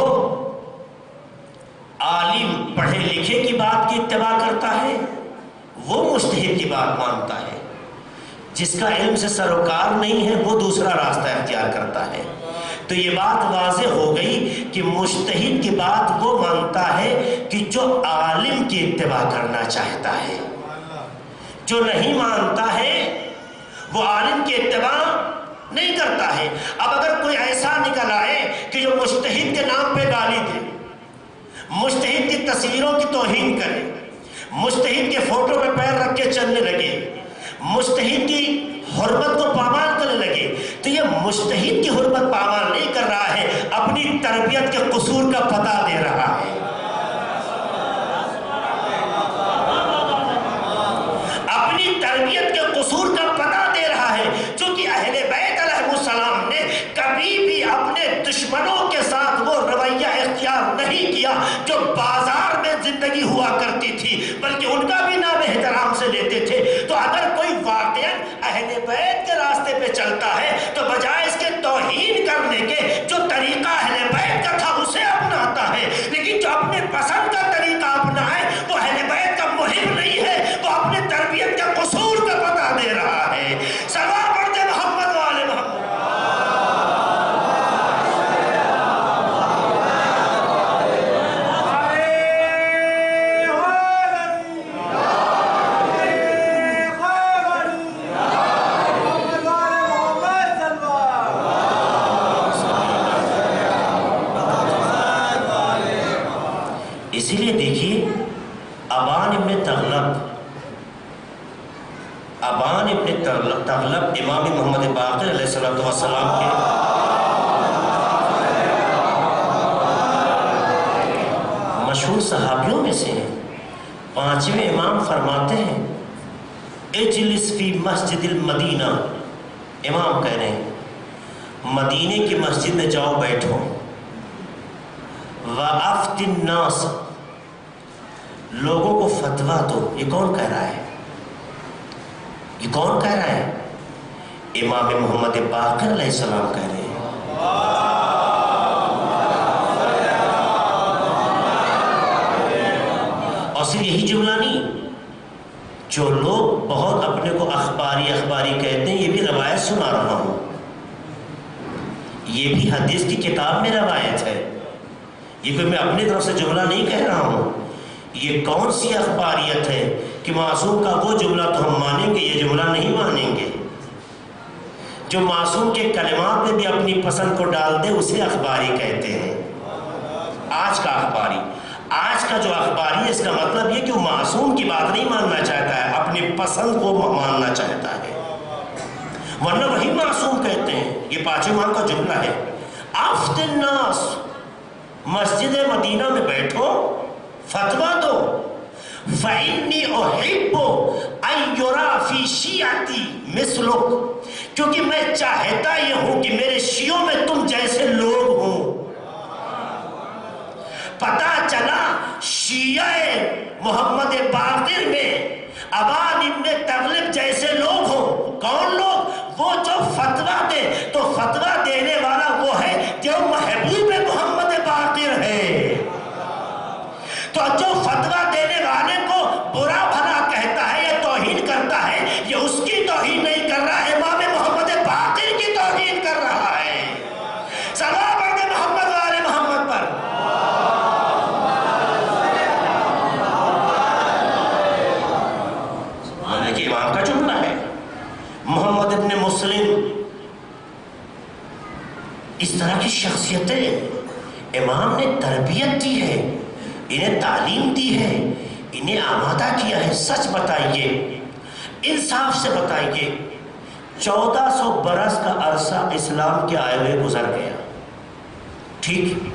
عالم پڑھے لکھے کی بات کی اتباع کرتا ہے وہ مجتہد کی بات مانتا ہے. جس کا علم سے سروکار نہیں ہے وہ دوسرا راستہ اختیار کرتا ہے. تو یہ بات واضح ہو گئی کہ مجتہد کی بات وہ مانتا ہے کہ جو عالم کی اتباع کرنا چاہتا ہے. جو نہیں مانتا ہے وہ عالم کی اتباع نہیں کرتا ہے. اب اگر کوئی ایسا نکل آئے کہ جو مجتہد کے نام پہ گالی دے، مجتہد کی تصویروں کی توہین کرے، مجتہد کے فوٹو پہ پیر رکھ کے چلنے لگے، مجتہد کی حرمت کو پامال کرنے لگے، تو یہ مجتہد کی حرمت پامال نہیں کر رہا ہے، اپنی تربیت کے قصور کا پتہ دے رہا ہے. اپنی تربیت کے قصور کا پتہ دے رہا ہے. چونکہ اہل بیت علیہ السلام نے کبھی بھی اپنے دشمنوں کے ساتھ وہ رویہ اختیار نہیں کیا جو بازار میں زندگی ہوا کرتی تھی، بلکہ ان کا بھی نام احترام سے لیتے تھے. تو اگر کوئی واقعاً اہل بیت کے راستے پہ چلتا ہے تو بجائے اس کے توہین کرنے کے جو طریقہ اہل بیت کا تھا اسے اپناتا ہے. لیکن جو اپنے پسند کا طریقہ اپنائے وہ اہل بیت کا محب نہیں ہے، وہ اپنے تربیت کے قصور کا پتہ دے رہا ہے. سوا پڑھتے محمد والے محمد. اسی لیے دیکھیے ابان ابن تغلب امام محمد باقر علیہ السلام کے مشہور صحابیوں میں سے ہیں. 5ویں امام فرماتے ہیں اجلس فی مسجد المدینہ. امام کہہ رہے ہیں مدینے کی مسجد میں جاؤ بیٹھو. وَأَفْتِ النَّاسِ، لوگوں کو فتویٰ دو. یہ کون کہہ رہا ہے؟ یہ کون کہہ رہا ہے؟ امام محمد باقر علیہ السلام کہہ رہے ہیں. اور صرف یہی جملہ نہیں، جو لوگ بہت اپنے کو اخباری کہتے ہیں، یہ بھی روایت سنا رہا ہوں، یہ بھی حدیث کی کتاب میں روایت ہے. یہ کوئی میں اپنی طرف سے جملہ نہیں کہہ رہا ہوں. یہ کون سی اخباریت ہے کہ معصوم کا وہ جملہ تو ہم مانیں گے، یہ جملہ نہیں مانیں گے. جو معصوم کے کلمات میں بھی اپنی پسند کو ڈال دے اسے اخباری کہتے ہیں. آج کا اخباری آج کا جو اخباری ہے اس کا مطلب یہ کہ وہ معصوم کی بات نہیں ماننا چاہتا ہے، اپنی پسند کو ماننا چاہتا ہے، ورنہ وہی معصوم کہتے ہیں۔ یہ پانچ امام کا جملہ ہے۔ افت الناس، مسجد مدینہ میں بیٹھو، فتویٰ دو، فَإِنِّي أُحِبُّ أَن يُرَى فِي شِيعَتِي مِثْلُكَ، کیونکہ میں چاہتا یہ ہوں کہ میرے شیعوں میں تم جیسے لوگ ہوں۔ پتہ چلا شیعہ محمد باقر میں عباد ابن تغلب جیسے لوگ ہوں۔ کون لوگ؟ وہ جو فتویٰ دے، تو فتویٰ دینے والا وہ ہے جو محبوب محمد باقر ہے۔ تو جو فتویٰ دینے والے کو برا بھلا کہتا ہے یا توہین کرتا ہے، یہ اس کی توہین نہیں کر رہا ہے، امام محمد باقر کی توہین کر رہا ہے۔ صلوات پڑھیں محمد والے محمد پر۔ کہ امام کا جملہ ہے۔ محمد ابن مسلم، اس طرح کی شخصیتیں امام نے تربیت دی ہے، انہیں تعلیم دی ہے، انہیں آمادہ کیا ہے۔ سچ بتائیے، انصاف سے بتائیے، 1400 برس کا عرصہ اسلام کے آئے ہوئے گزر گیا، ٹھیک؟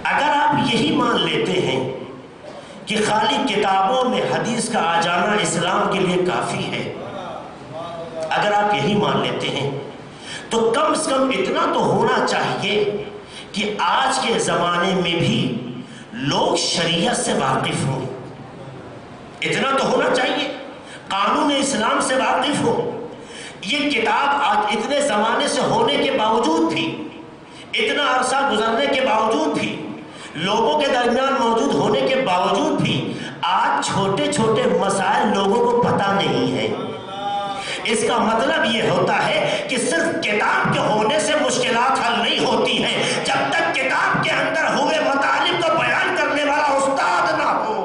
اگر آپ یہی مان لیتے ہیں کہ خالی کتابوں میں حدیث کا آ جانا اسلام کے لیے کافی ہے، اگر آپ یہی مان لیتے ہیں تو کم سے کم اتنا تو ہونا چاہیے کہ آج کے زمانے میں بھی لوگ شریعت سے واقف ہوں۔ اتنا تو ہونا چاہیے، قانون اسلام سے واقف ہو۔ یہ کتاب آج اتنے زمانے سے ہونے کے باوجود بھی، اتنا عرصہ گزرنے کے باوجود بھی، لوگوں کے درمیان موجود ہونے کے باوجود بھی آج چھوٹے چھوٹے مسائل لوگوں کو پتہ نہیں ہے۔ اس کا مطلب یہ ہوتا ہے کہ صرف کتاب کے ہونے سے مشکلات حل نہیں ہوتی ہیں، جب تک کتاب کے اندر ہوئے مطالب کو بیان کرنے والا استاد نہ ہو،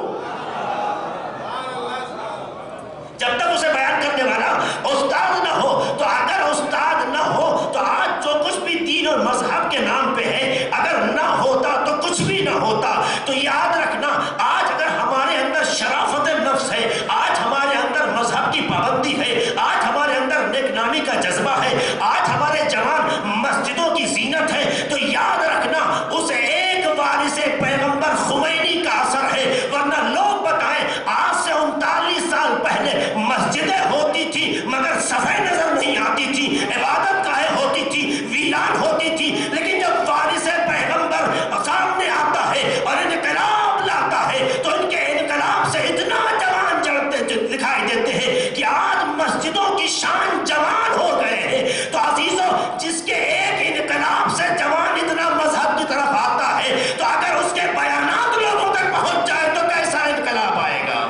جب تک اسے بیان کرنے والا استاد نہ ہو، تو اگر استاد نہ ہو تو آج جو کچھ بھی دین اور مذہب کے نام پہ ہے، اگر نہ ہوتا تو کچھ بھی نہ ہوتا۔ تو یاد رکھنا، آج اگر ہمارے اندر شرافت نفس ہے، آج ہمارے اندر مذہب کی پابندی ہے، آج ہمارے اندر نیک نامی کا جذبہ ہے، آج ہمارے جوان مسجدوں کی زینت ہے، تو یاد رکھنا اس ایک وارث پیغمبر خمینی کا اثر ہے۔ ورنہ لوگ بتائیں، آج سے 39 سال پہلے مسجدیں ہوتی تھی مگر صفحے نظر نہیں آتی تھی، عبادت گاہیں ہوتی تھی، ویران ہوتی تھی، لیکن جب وارث پیغمبر سامنے آتا ہے اور انقلاب لاتا ہے تو ان کے انقلاب سے اتنا جوان چڑھتے دکھائی دیتے ہیں کہ آج مسجدوں کی شان جوان ہو گئے ہیں۔ تو عزیزوں، جس کے ایک انقلاب سے جوان اتنا مذہب کی طرف آتا ہے، تو اگر اس کے بیانات لوگوں تک پہنچ جائے تو کیسا انقلاب آئے گا؟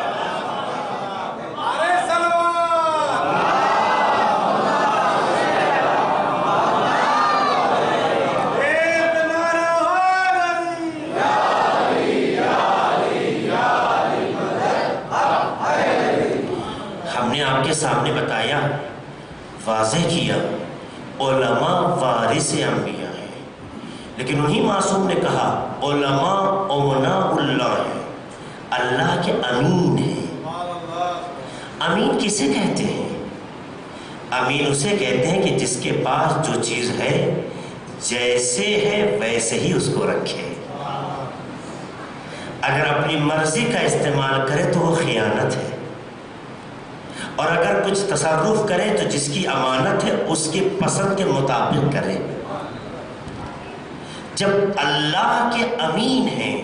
آپ کے سامنے بتایا، واضح کیا، علماء وارث انبیاء ہیں، لیکن انہی معصوم نے کہا علماء امناء اللہ ہیں، اللہ کے امین ہیں۔ امین کسے کہتے ہیں؟ امین اسے کہتے ہیں کہ جس کے پاس جو چیز ہے جیسے ہے ویسے ہی اس کو رکھے، اگر اپنی مرضی کا استعمال کرے تو وہ خیانت ہے، اور اگر کچھ تصرف کرے تو جس کی امانت ہے اس کے پسند کے مطابق کرے۔ جب اللہ کے امین ہیں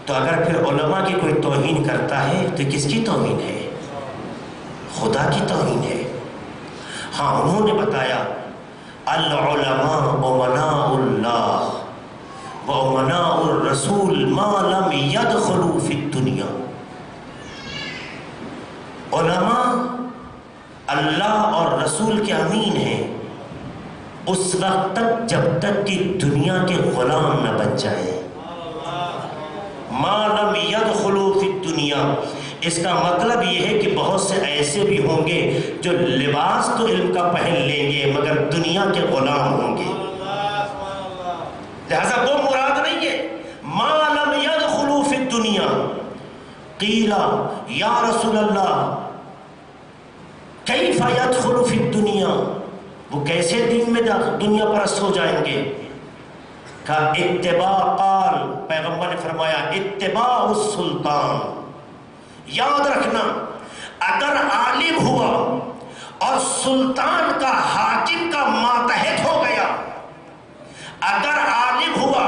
تو اگر پھر علماء کی کوئی توہین کرتا ہے تو کس کی توہین ہے؟ خدا کی توہین ہے۔ ہاں، انہوں نے بتایا العلماء امناء اللہ وامناء الرسول ما لم يدخلوا فی الدنیا۔ علماء اللہ اور رسول کے امین ہیں اس وقت تک جب تک کہ دنیا کے غلام نہ بن جائیں۔ ما لم يدخلوا فی الدنیا، اس کا مطلب یہ ہے کہ بہت سے ایسے بھی ہوں گے جو لباس تو علم کا پہن لیں گے مگر دنیا کے غلام ہوں گے، لہذا وہ مراد نہیں ہے۔ ما لم الدنیا قیل یا رسول اللہ کیف یدخل فی الدنیا، وہ کیسے دین میں دنیا پرست ہو جائیں گے؟ کہا اتباع، قال پیغمبر نے فرمایا اتباع السلطان، یاد رکھنا اگر عالم ہوا اور سلطان کا حاکم کا ماتحت ہو گیا، اگر عالم ہوا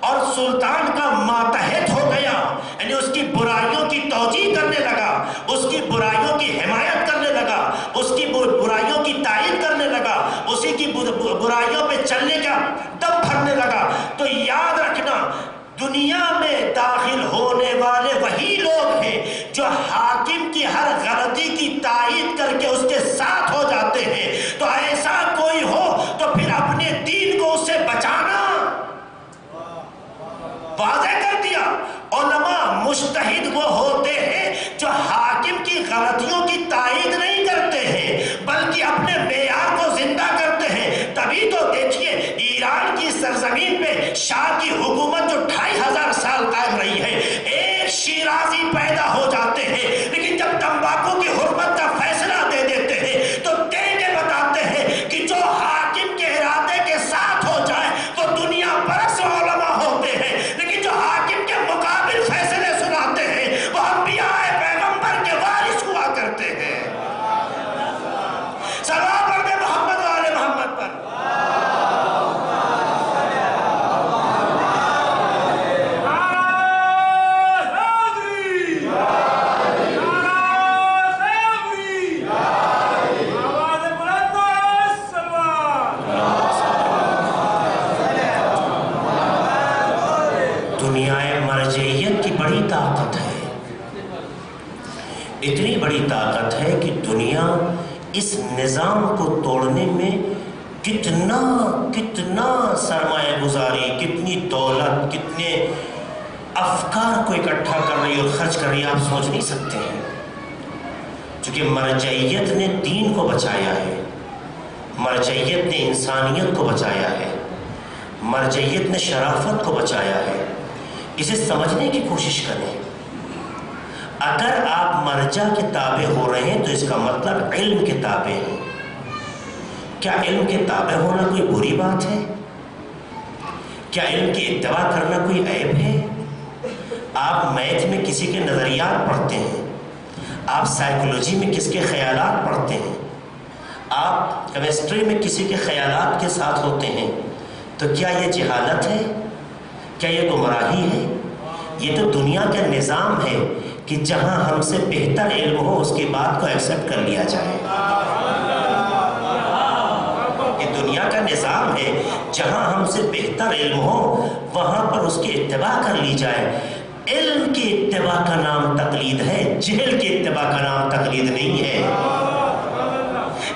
اور سلطان کا ماتحت ہو گیا، یعنی اس کی برائیوں کی توجیہ کرنے لگا، اس کی برائیوں کی حمایت کرنے لگا، اس کی برائیوں کی تائید کرنے لگا، اسی کی برائیوں پہ چلنے کا دم بھرنے لگا، تو یاد رکھنا دنیا میں داخل ہونے والے وہی لوگ ہیں جو حاکم کی ہر غلطی کی تائید کر کے اس کے ساتھ ہو جاتے ہیں۔ تو ایسا کوئی ہو تو پھر اپنے دین کو اس سے بچانا واضح کر دیا۔ علماء مجتہد وہ ہوتے ہیں جو حاکم کی غلطیوں کی تائید نہیں کرتے ہیں بلکہ اپنے معیار کو زندہ کرتے ہیں۔ تبھی تو دیکھیے ایران کی سرزمین پہ شاہ کی حکومت جو 2500 سال قائم رہی ہے، ایک شیرازی پیدا ہو جاتے ہیں، لیکن جب تمباکو کی حرمت کا فیصلہ دے دیتے ہیں تو کہہ کے بتاتے ہیں کہ جو حاکم کے ارادے کے ساتھ ہو جائے وہ دنیا پرست علماء ہوتے ہیں، لیکن جو حاکم کے مقابل فیصلے سناتے ہیں وہ انبیاء پیغمبر کے وارث ہوا کرتے ہیں۔ صلوات پڑھ دیں محمد و آل محمد پر۔ اتنی بڑی طاقت ہے کہ دنیا اس نظام کو توڑنے میں کتنا سرمایہ گزاری، کتنی دولت، کتنے افکار کو اکٹھا کر رہی اور خرچ کر رہی ہے، آپ سوچ نہیں سکتے ہیں۔ چونکہ مرجعیت نے دین کو بچایا ہے، مرجعیت نے انسانیت کو بچایا ہے، مرجعیت نے شرافت کو بچایا ہے۔ اسے سمجھنے کی کوشش کریں۔ اگر آپ مرجع کے تابع ہو رہے ہیں تو اس کا مطلب علم کے تابع ہیں۔ کیا علم کے تابع ہونا کوئی بری بات ہے؟ کیا علم کی اتباع کرنا کوئی عیب ہے؟ آپ میتھ میں کسی کے نظریات پڑھتے ہیں، آپ سائیکولوجی میں کس کے خیالات پڑھتے ہیں، آپ کیمسٹری میں کسی کے خیالات کے ساتھ ہوتے ہیں، تو کیا یہ جہالت ہے؟ کیا یہ گمراہی ہے؟ یہ تو دنیا کا نظام ہے کہ جہاں ہم سے بہتر علم ہو اس کی بات کو ایکسپٹ کر لیا جائے۔ یہ دنیا کا نظام ہے، جہاں ہم سے بہتر علم ہو وہاں پر اس کی اتباع کر لی جائے۔ علم کی اتباع کا نام تقلید ہے، جہل کی اتباع کا نام تقلید نہیں ہے۔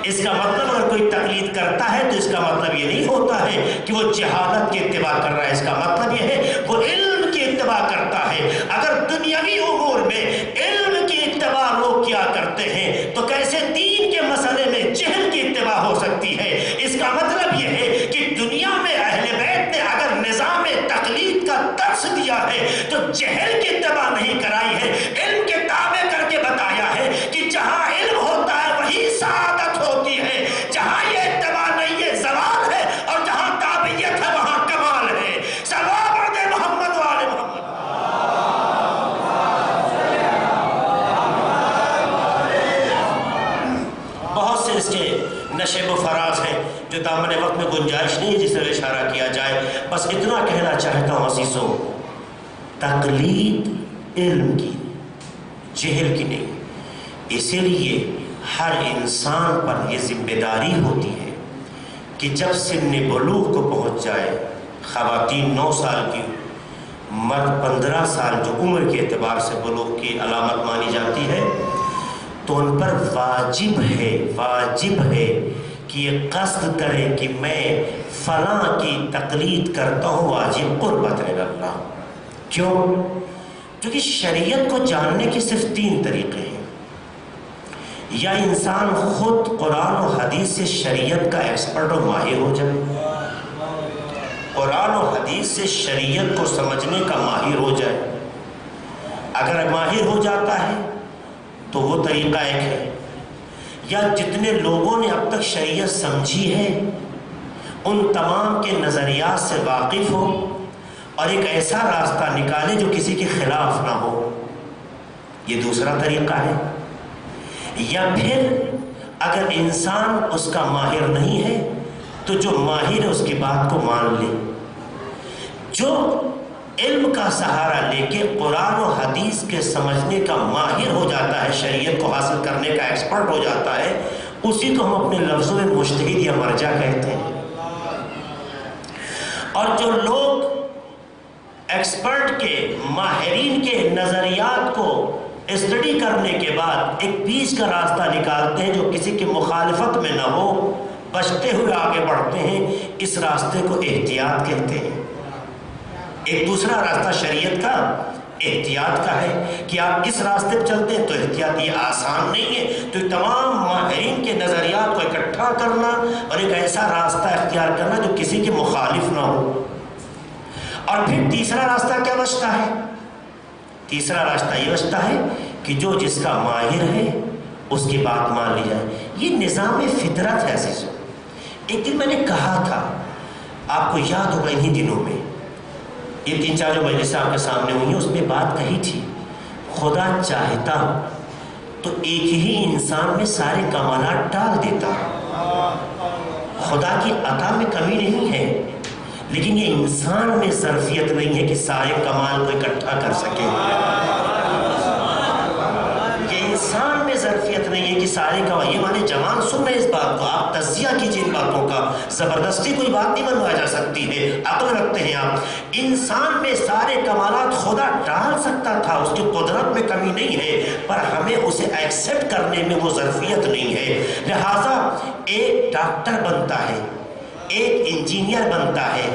اس کا مطلب اگر کوئی تقلید کرتا ہے تو اس کا مطلب یہ نہیں ہوتا ہے کہ وہ جہالت کی اتباع کر رہا ہے، اس کا مطلب یہ ہے وہ علم کی اتباع کرتا ہے۔ اگر دنیاوی امور میں علم کی اتباع لوگ کیا کرتے ہیں تو کیسے دین کے مسئلے میں جہل کی اتباع ہو سکتی ہے؟ اس کا مطلب یہ ہے کہ دنیا میں اہل بیت نے اگر نظام تقلید کا درس دیا ہے تو جہل کی اتباع نہیں کرائی ہے، علم کے تابع کر کے بتایا ہے کہ جہاں علم ہوتا ہے وہی سعادت ہوتی ہے، جہاں یہ اتباع نہیں ہے زوال ہے، اور جہاں تابعیت ہے وہاں کمال ہے۔ صلوات پڑھ دیں محمد و آل محمد۔ بہت سے اس کے نشیب و فراز ہیں جو دامن وقت میں گنجائش نہیں ہے جس طرح اشارہ کیا جائے۔ بس اتنا کہنا چاہتا ہوں عزیزوں، تقلید علم کی، جہل کی نہیں۔ اسی لیے ہر انسان پر یہ ذمہ داری ہوتی ہے کہ جب سن بلوغ کو پہنچ جائے، خواتین 9 سال کی، مرد 15 سال جو عمر کے اعتبار سے بلوغ کی علامت مانی جاتی ہے، تو ان پر واجب ہے کہ یہ قصد کرے کہ میں فلاں کی تقلید کرتا ہوں واجب قربت اللہ۔ کیوں؟ کیونکہ شریعت کو جاننے کے صرف 3 طریقے ہیں۔ یا انسان خود قرآن و حدیث سے شریعت کا ایکسپرٹ و ماہر ہو جائے، قرآن و حدیث سے شریعت کو سمجھنے کا ماہر ہو جائے، اگر ماہر ہو جاتا ہے تو وہ طریقہ ایک ہے، یا جتنے لوگوں نے اب تک شریعت سمجھی ہے ان تمام کے نظریات سے واقف ہو اور ایک ایسا راستہ نکالے جو کسی کے خلاف نہ ہو، یہ دوسرا طریقہ ہے۔ یا پھر اگر انسان اس کا ماہر نہیں ہے تو جو ماہر ہے اس کی بات کو مان لے، جو علم کا سہارا لے کے قرآن و حدیث کے سمجھنے کا ماہر ہو جاتا ہے، شریعت کو حاصل کرنے کا ایکسپرٹ ہو جاتا ہے، اسی کو ہم اپنے لفظوں میں مجتہد یا مرجع کہتے ہیں۔ اور جو لوگ ایکسپرٹ کے، ماہرین کے نظریات کو اسٹڈی کرنے کے بعد ایک بیچ کا راستہ نکالتے ہیں جو کسی کی مخالفت میں نہ ہو، بچتے ہوئے آگے بڑھتے ہیں، اس راستے کو احتیاط کہتے ہیں۔ ایک دوسرا راستہ شریعت کا احتیاط کا ہے کہ آپ کس راستے پہ چلتے ہیں، تو احتیاط یہ آسان نہیں ہے، تو تمام ماہرین کے نظریات کو اکٹھا کرنا اور ایک ایسا راستہ اختیار کرنا جو کسی کے مخالف نہ ہو۔ اور پھر تیسرا راستہ کیا بچتا ہے؟ تیسرا راستہ یہ بچتا ہے کہ جو جس کا ماہر ہے اس کی بات مان لی جائے۔ یہ نظام فطرت ہے عزیزو۔ ایک دن میں نے کہا تھا، آپ کو یاد ہوگا انہی دنوں میں، یہ 3-4 جو مجلسیں آپ کے سامنے ہوئی ہیں اس میں بات کہی تھی، خدا چاہتا تو ایک ہی انسان میں سارے کمالات ڈال دیتا۔ خدا کی عطا میں کمی نہیں ہے، لیکن یہ انسان میں ظرفیت نہیں ہے کہ سارے کمال کو اکٹھا کر سکے۔ یہ انسان میں ظرفیت نہیں ہے کہ سارے کمال، یہ مانے جوان سن رہے اس بات کو، آپ تجزیہ کیجئے ان باتوں کا، زبردستی کوئی بات نہیں بنوائی جا سکتی ہے، عقل رکھتے ہیں آپ۔ انسان میں سارے کمالات خدا ڈال سکتا تھا، اس کی قدرت میں کمی نہیں ہے، پر ہمیں اسے ایکسیپٹ کرنے میں وہ ظرفیت نہیں ہے۔ لہٰذا ایک ڈاکٹر بنتا ہے، ایک انجینئر بنتا ہے،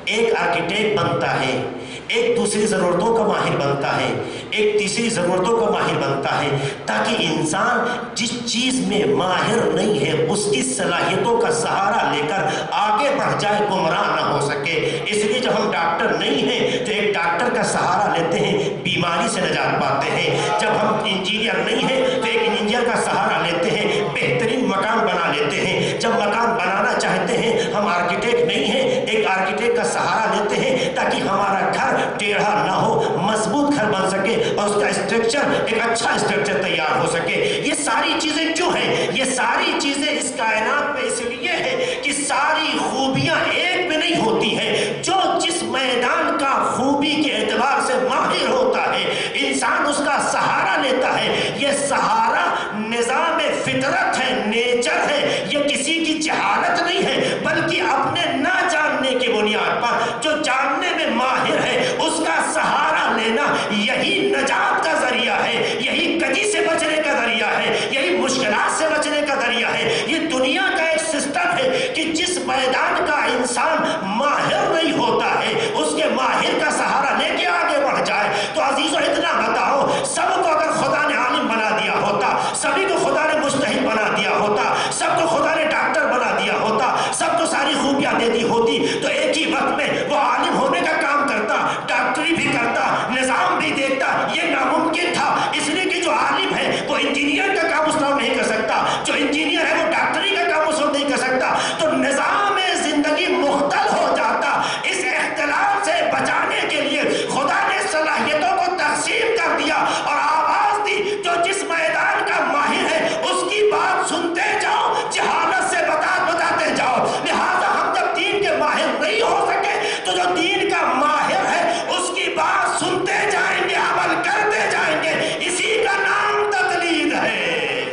ایک آرکیٹیکٹ بنتا ہے، ایک دوسری ضرورتوں کا ماہر بنتا ہے، ایک تیسری ضرورتوں کا ماہر بنتا ہے، تاکہ انسان جس چیز میں ماہر نہیں ہے اس کی صلاحیتوں کا سہارا لے کر آگے بڑھ جائے، گمراہ نہ ہو سکے۔ اس لیے جب ہم ڈاکٹر نہیں ہیں تو ایک ڈاکٹر کا سہارا لیتے ہیں، بیماری سے نجات پاتے ہیں۔ جب ہم انجینئر نہیں ہیں تو ایک انجینئر کا سہارا لیتے ہیں، بہترین مکان بنا لیتے ہیں۔ جب مکان بنانا چاہتے ہیں، ہم آرکیٹیکٹ نہیں ہیں، ایک آرکیٹیکٹ کا سہارا لیتے ہیں تاکہ ہمارا گھر ٹیڑھا نہ ہو، مضبوط گھر بن سکے اور اس کا اسٹرکچر ایک اچھا اسٹرکچر تیار ہو سکے۔ یہ ساری چیزیں کیوں ہیں؟ یہ ساری چیزیں اس کائنات میں اس لیے ہے کہ ساری خوبیاں ایک میں نہیں ہوتی ہیں۔ جو جس میدان کا خوبی کے اعتبار سے ماہر ہوتا ہے، انسان اس کا سہارا لیتا ہے۔ یہ سہارا نظام فطرت ہے، نیچر ہے، یہ کسی کی جہالت نہیں ہے، بلکہ اپنے نہ جاننے کی بنیاد پر جو جاننے میں ماہر ہے اس کا سہارا لینا، یہی نجات کا ذریعہ ہے، یہی کجی سے بچنے کا ذریعہ ہے، یہی مشکلات سے بچنے کا ذریعہ ہے۔ یہ دنیا کا ایک سسٹم ہے کہ جس میدان کا انسان ماہر نہیں ہوتا ہے اس کے ماہر کا سہارا لے کے آگے بڑھ جائے۔ تو عزیزو اتنا بتاؤ، سب کو اگر خدا نے عالم بنا دیا ہوتا، سبھی کو خدا نے مجتہد بنا دیا ہوتا، سب کو خدا نے ڈاکٹر بنا دیا ہوتا، سب کو ساری خوبیاں دے دی ہوتی، تو ایک ہی وقت میں وہ عالم ہونے کا کام کرتا، ڈاکٹری بھی کرتا، نظام بھی دیکھتا۔ یہ ناممکن تھا، اس لیے کہ جو عالم ہے وہ انجینئر کا کام اس طرح نہیں کر سکتا، جو انجینئر ہے وہ ڈاکٹری کا کام اس وقت نہیں کر سکتا، تو نظام زندگی مختل ہو جاتا۔ اس اختلاف سے بچانے کے لیے خدا نے صلاحیتوں کو تقسیم کر دیا اور آواز دی، جو جس میدان کا ماہر ہے اس کی بات سنتے جاؤ، جہالت سے بتاتے جاؤ۔ لہذا ہم جب دین کے ماہر نہیں ہو سکے تو جو دین کا ماہر ہے اس کی بات سنتے جائیں گے، عمل کرتے جائیں گے، اسی کا نام تقلید ہے۔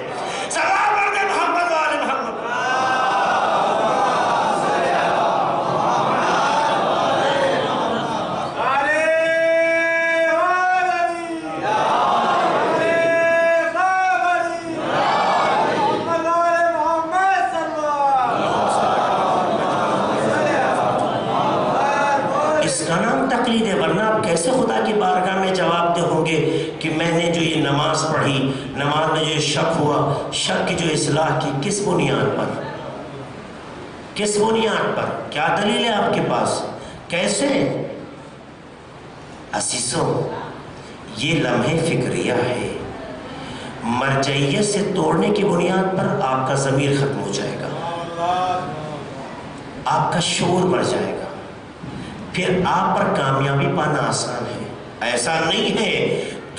سلام علیہ محمد وآل محمد۔ اس کا نام تقلید ہے، ورنہ آپ کیسے خدا کی بارگاہ میں جواب دے ہوں گے کہ میں نے جو یہ نماز پڑھی، نماز میں جو شک ہوا، شک کی جو اصلاح کی، کس بنیاد پر؟ کس بنیاد پر؟ کیا دلیل ہے آپ کے پاس؟ کیسے؟ عزیزو، یہ لمحے فکریہ ہے، مرجعیت سے توڑنے کی بنیاد پر آپ کا ضمیر ختم ہو جائے گا، آپ کا شعور مر جائے گا، پھر آپ پر کامیابی پانا آسان ہے۔ ایسا نہیں ہے،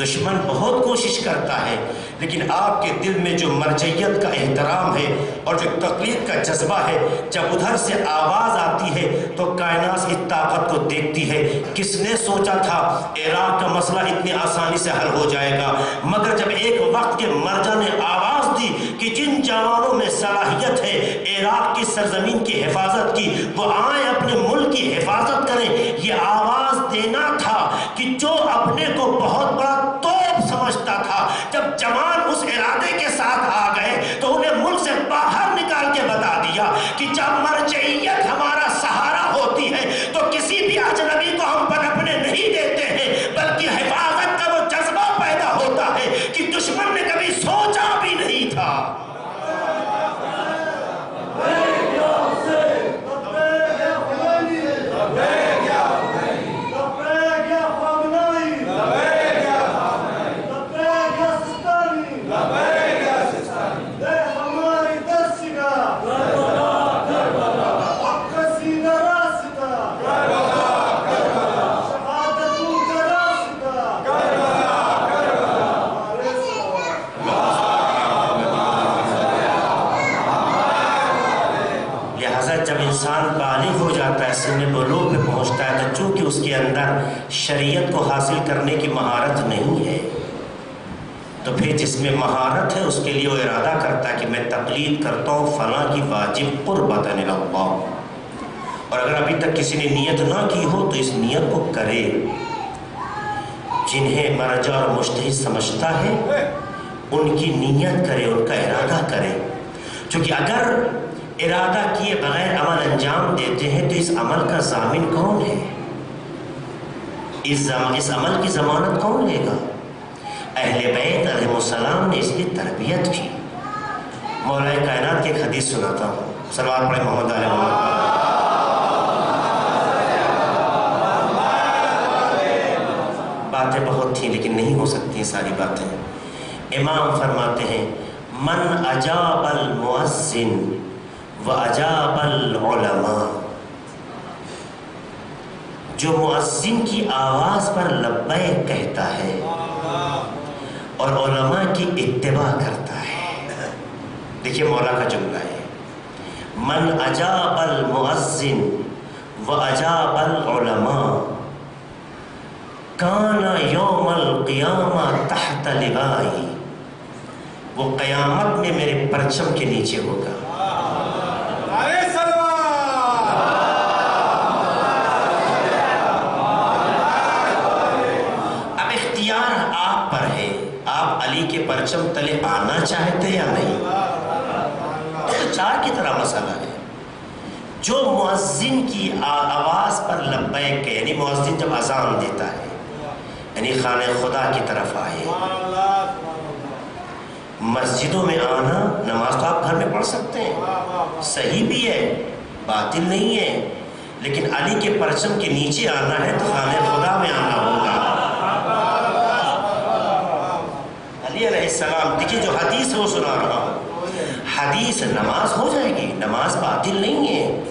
دشمن بہت کوشش کرتا ہے، لیکن آپ کے دل میں جو مرجعیت کا احترام ہے اور جو تقلید کا جذبہ ہے، جب ادھر سے آواز آتی ہے تو کائنات اس طاقت کو دیکھتی ہے۔ کس نے سوچا تھا عراق کا مسئلہ اتنی آسانی سے حل ہو جائے گا؟ مگر جب ایک وقت کے مرجع نے آواز دی کہ جن جوانوں میں صلاحیت ہے عراق کی سرزمین کی حفاظت کی، وہ آئیں اپنے ملک کی حفاظت کریں، یہ آواز دینا تھا کہ جو اپنے کو بہت بڑا توپ سمجھتا تھا، جب جوان اس ارادے کے ساتھ آ گئے تو انہیں ملک سے باہر نکال کے بتا دیا کہ جب مرجعیت ہمارا سہارا ہوتی ہے تو کسی بھی اجنبی کو ہم پنپنے نہیں دیتے ہیں، بلکہ حفاظت کا وہ جذبہ پیدا ہوتا ہے کہ دشمن نے کبھی سوچا بھی نہیں تھا۔ جب انسان بالغ ہو جاتا ہے، سن بلوغ پہ پہنچتا ہے، تو چونکہ اس کے اندر شریعت کو حاصل کرنے کی مہارت نہیں ہے، تو پھر جس میں مہارت ہے اس کے لیے وہ ارادہ کرتا ہے کہ میں تقلید کرتا ہوں فلاں کی واجب قربۃ اللہ، اور اگر ابھی تک کسی نے نیت نہ کی ہو تو اس نیت کو کرے۔ جنہیں مرجع اور مجتہد سمجھتا ہے ان کی نیت کرے، ان کا ارادہ کرے، چونکہ اگر ارادہ کیے بغیر عمل انجام دیتے ہیں تو اس عمل کا ضامن کون ہے؟ اس عمل کی ضمانت کون لے گا؟ اہل بیت علیہ السلام نے اس کی تربیت کی۔ مولا کائنات کی ایک حدیث سناتا ہوں، صلوات پڑھیں محمد علیہ محمد۔ باتیں بہت تھیں لیکن نہیں ہو سکتی ساری باتیں۔ امام فرماتے ہیں من اجاب المؤذن وَأَجَابَ الْعُلَمَاء، جو مؤذن کی آواز پر لبیک کہتا ہے اور علماء کی اتباع کرتا ہے۔ دیکھیے مولا کا جملہ ہے، من اجاب المؤذن وَأَجَابَ الْعُلَمَاء کَانَ یوم القیامہ تحت لوائی، وہ قیامت میں میرے پرچم کے نیچے ہوگا۔ علی کے پرچم تلے آنا چاہتے یا نہیں؟ تو چار کی طرح مسئلہ ہے۔ جو مؤذن کی آواز پر لبیک کہ، یعنی مؤذن جب اذان دیتا ہے یعنی خانہ خدا کی طرف آئے، مسجدوں میں آنا، نماز تو آپ گھر میں پڑھ سکتے ہیں، صحیح بھی ہے، باطل نہیں ہے، لیکن علی کے پرچم کے نیچے آنا ہے تو خانہ خدا میں آنا ہوگا۔ علیہ السلام، دیکھیے جو حدیث ہے وہ سنا رہا ہوں، حدیث نماز ہو جائے گی، نماز باطل نہیں ہے،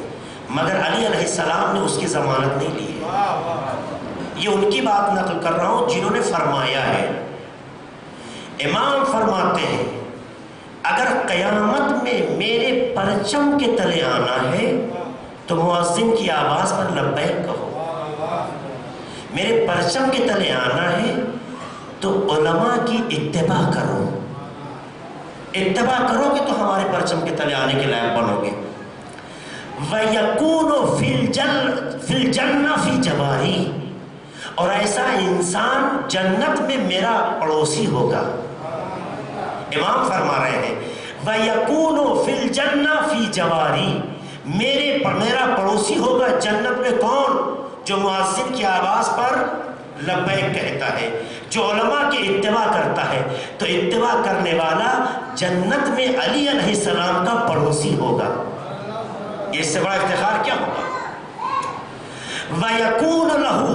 مگر علی علیہ السلام نے اس کی ضمانت نہیں لی ہے۔ یہ ان کی بات نقل کر رہا ہوں جنہوں نے فرمایا ہے۔ امام فرماتے ہیں اگر قیامت میں میرے پرچم کے تلے آنا ہے تو مؤذن کی آواز پر لبیک کہو، میرے پرچم کے تلے آنا ہے تو علماء کی اتباع کرو، اتباع کرو گے تو ہمارے پرچم کے تلے آنے کے لائق بنو گے۔ وَيَكُونُ فِي الْجَنَّةِ فِي جَوَارِي، اور ایسا انسان جنت میں میرا پڑوسی ہوگا۔ امام فرما رہے ہیں وَيَكُونُ فِي الْجَنَّةِ فِي جَوَارِي، میرا پڑوسی ہوگا جنت میں۔ کون؟ جو مؤذن کی آواز پر لبیک کہتا ہے، جو علماء کی اتباع کرتا ہے، تو اتباع کرنے والا جنت میں علی علیہ السلام کا پڑوسی ہوگا۔ اس سے بڑا افتخار کیا ہوگا؟ وَيَكُونُ لَهُ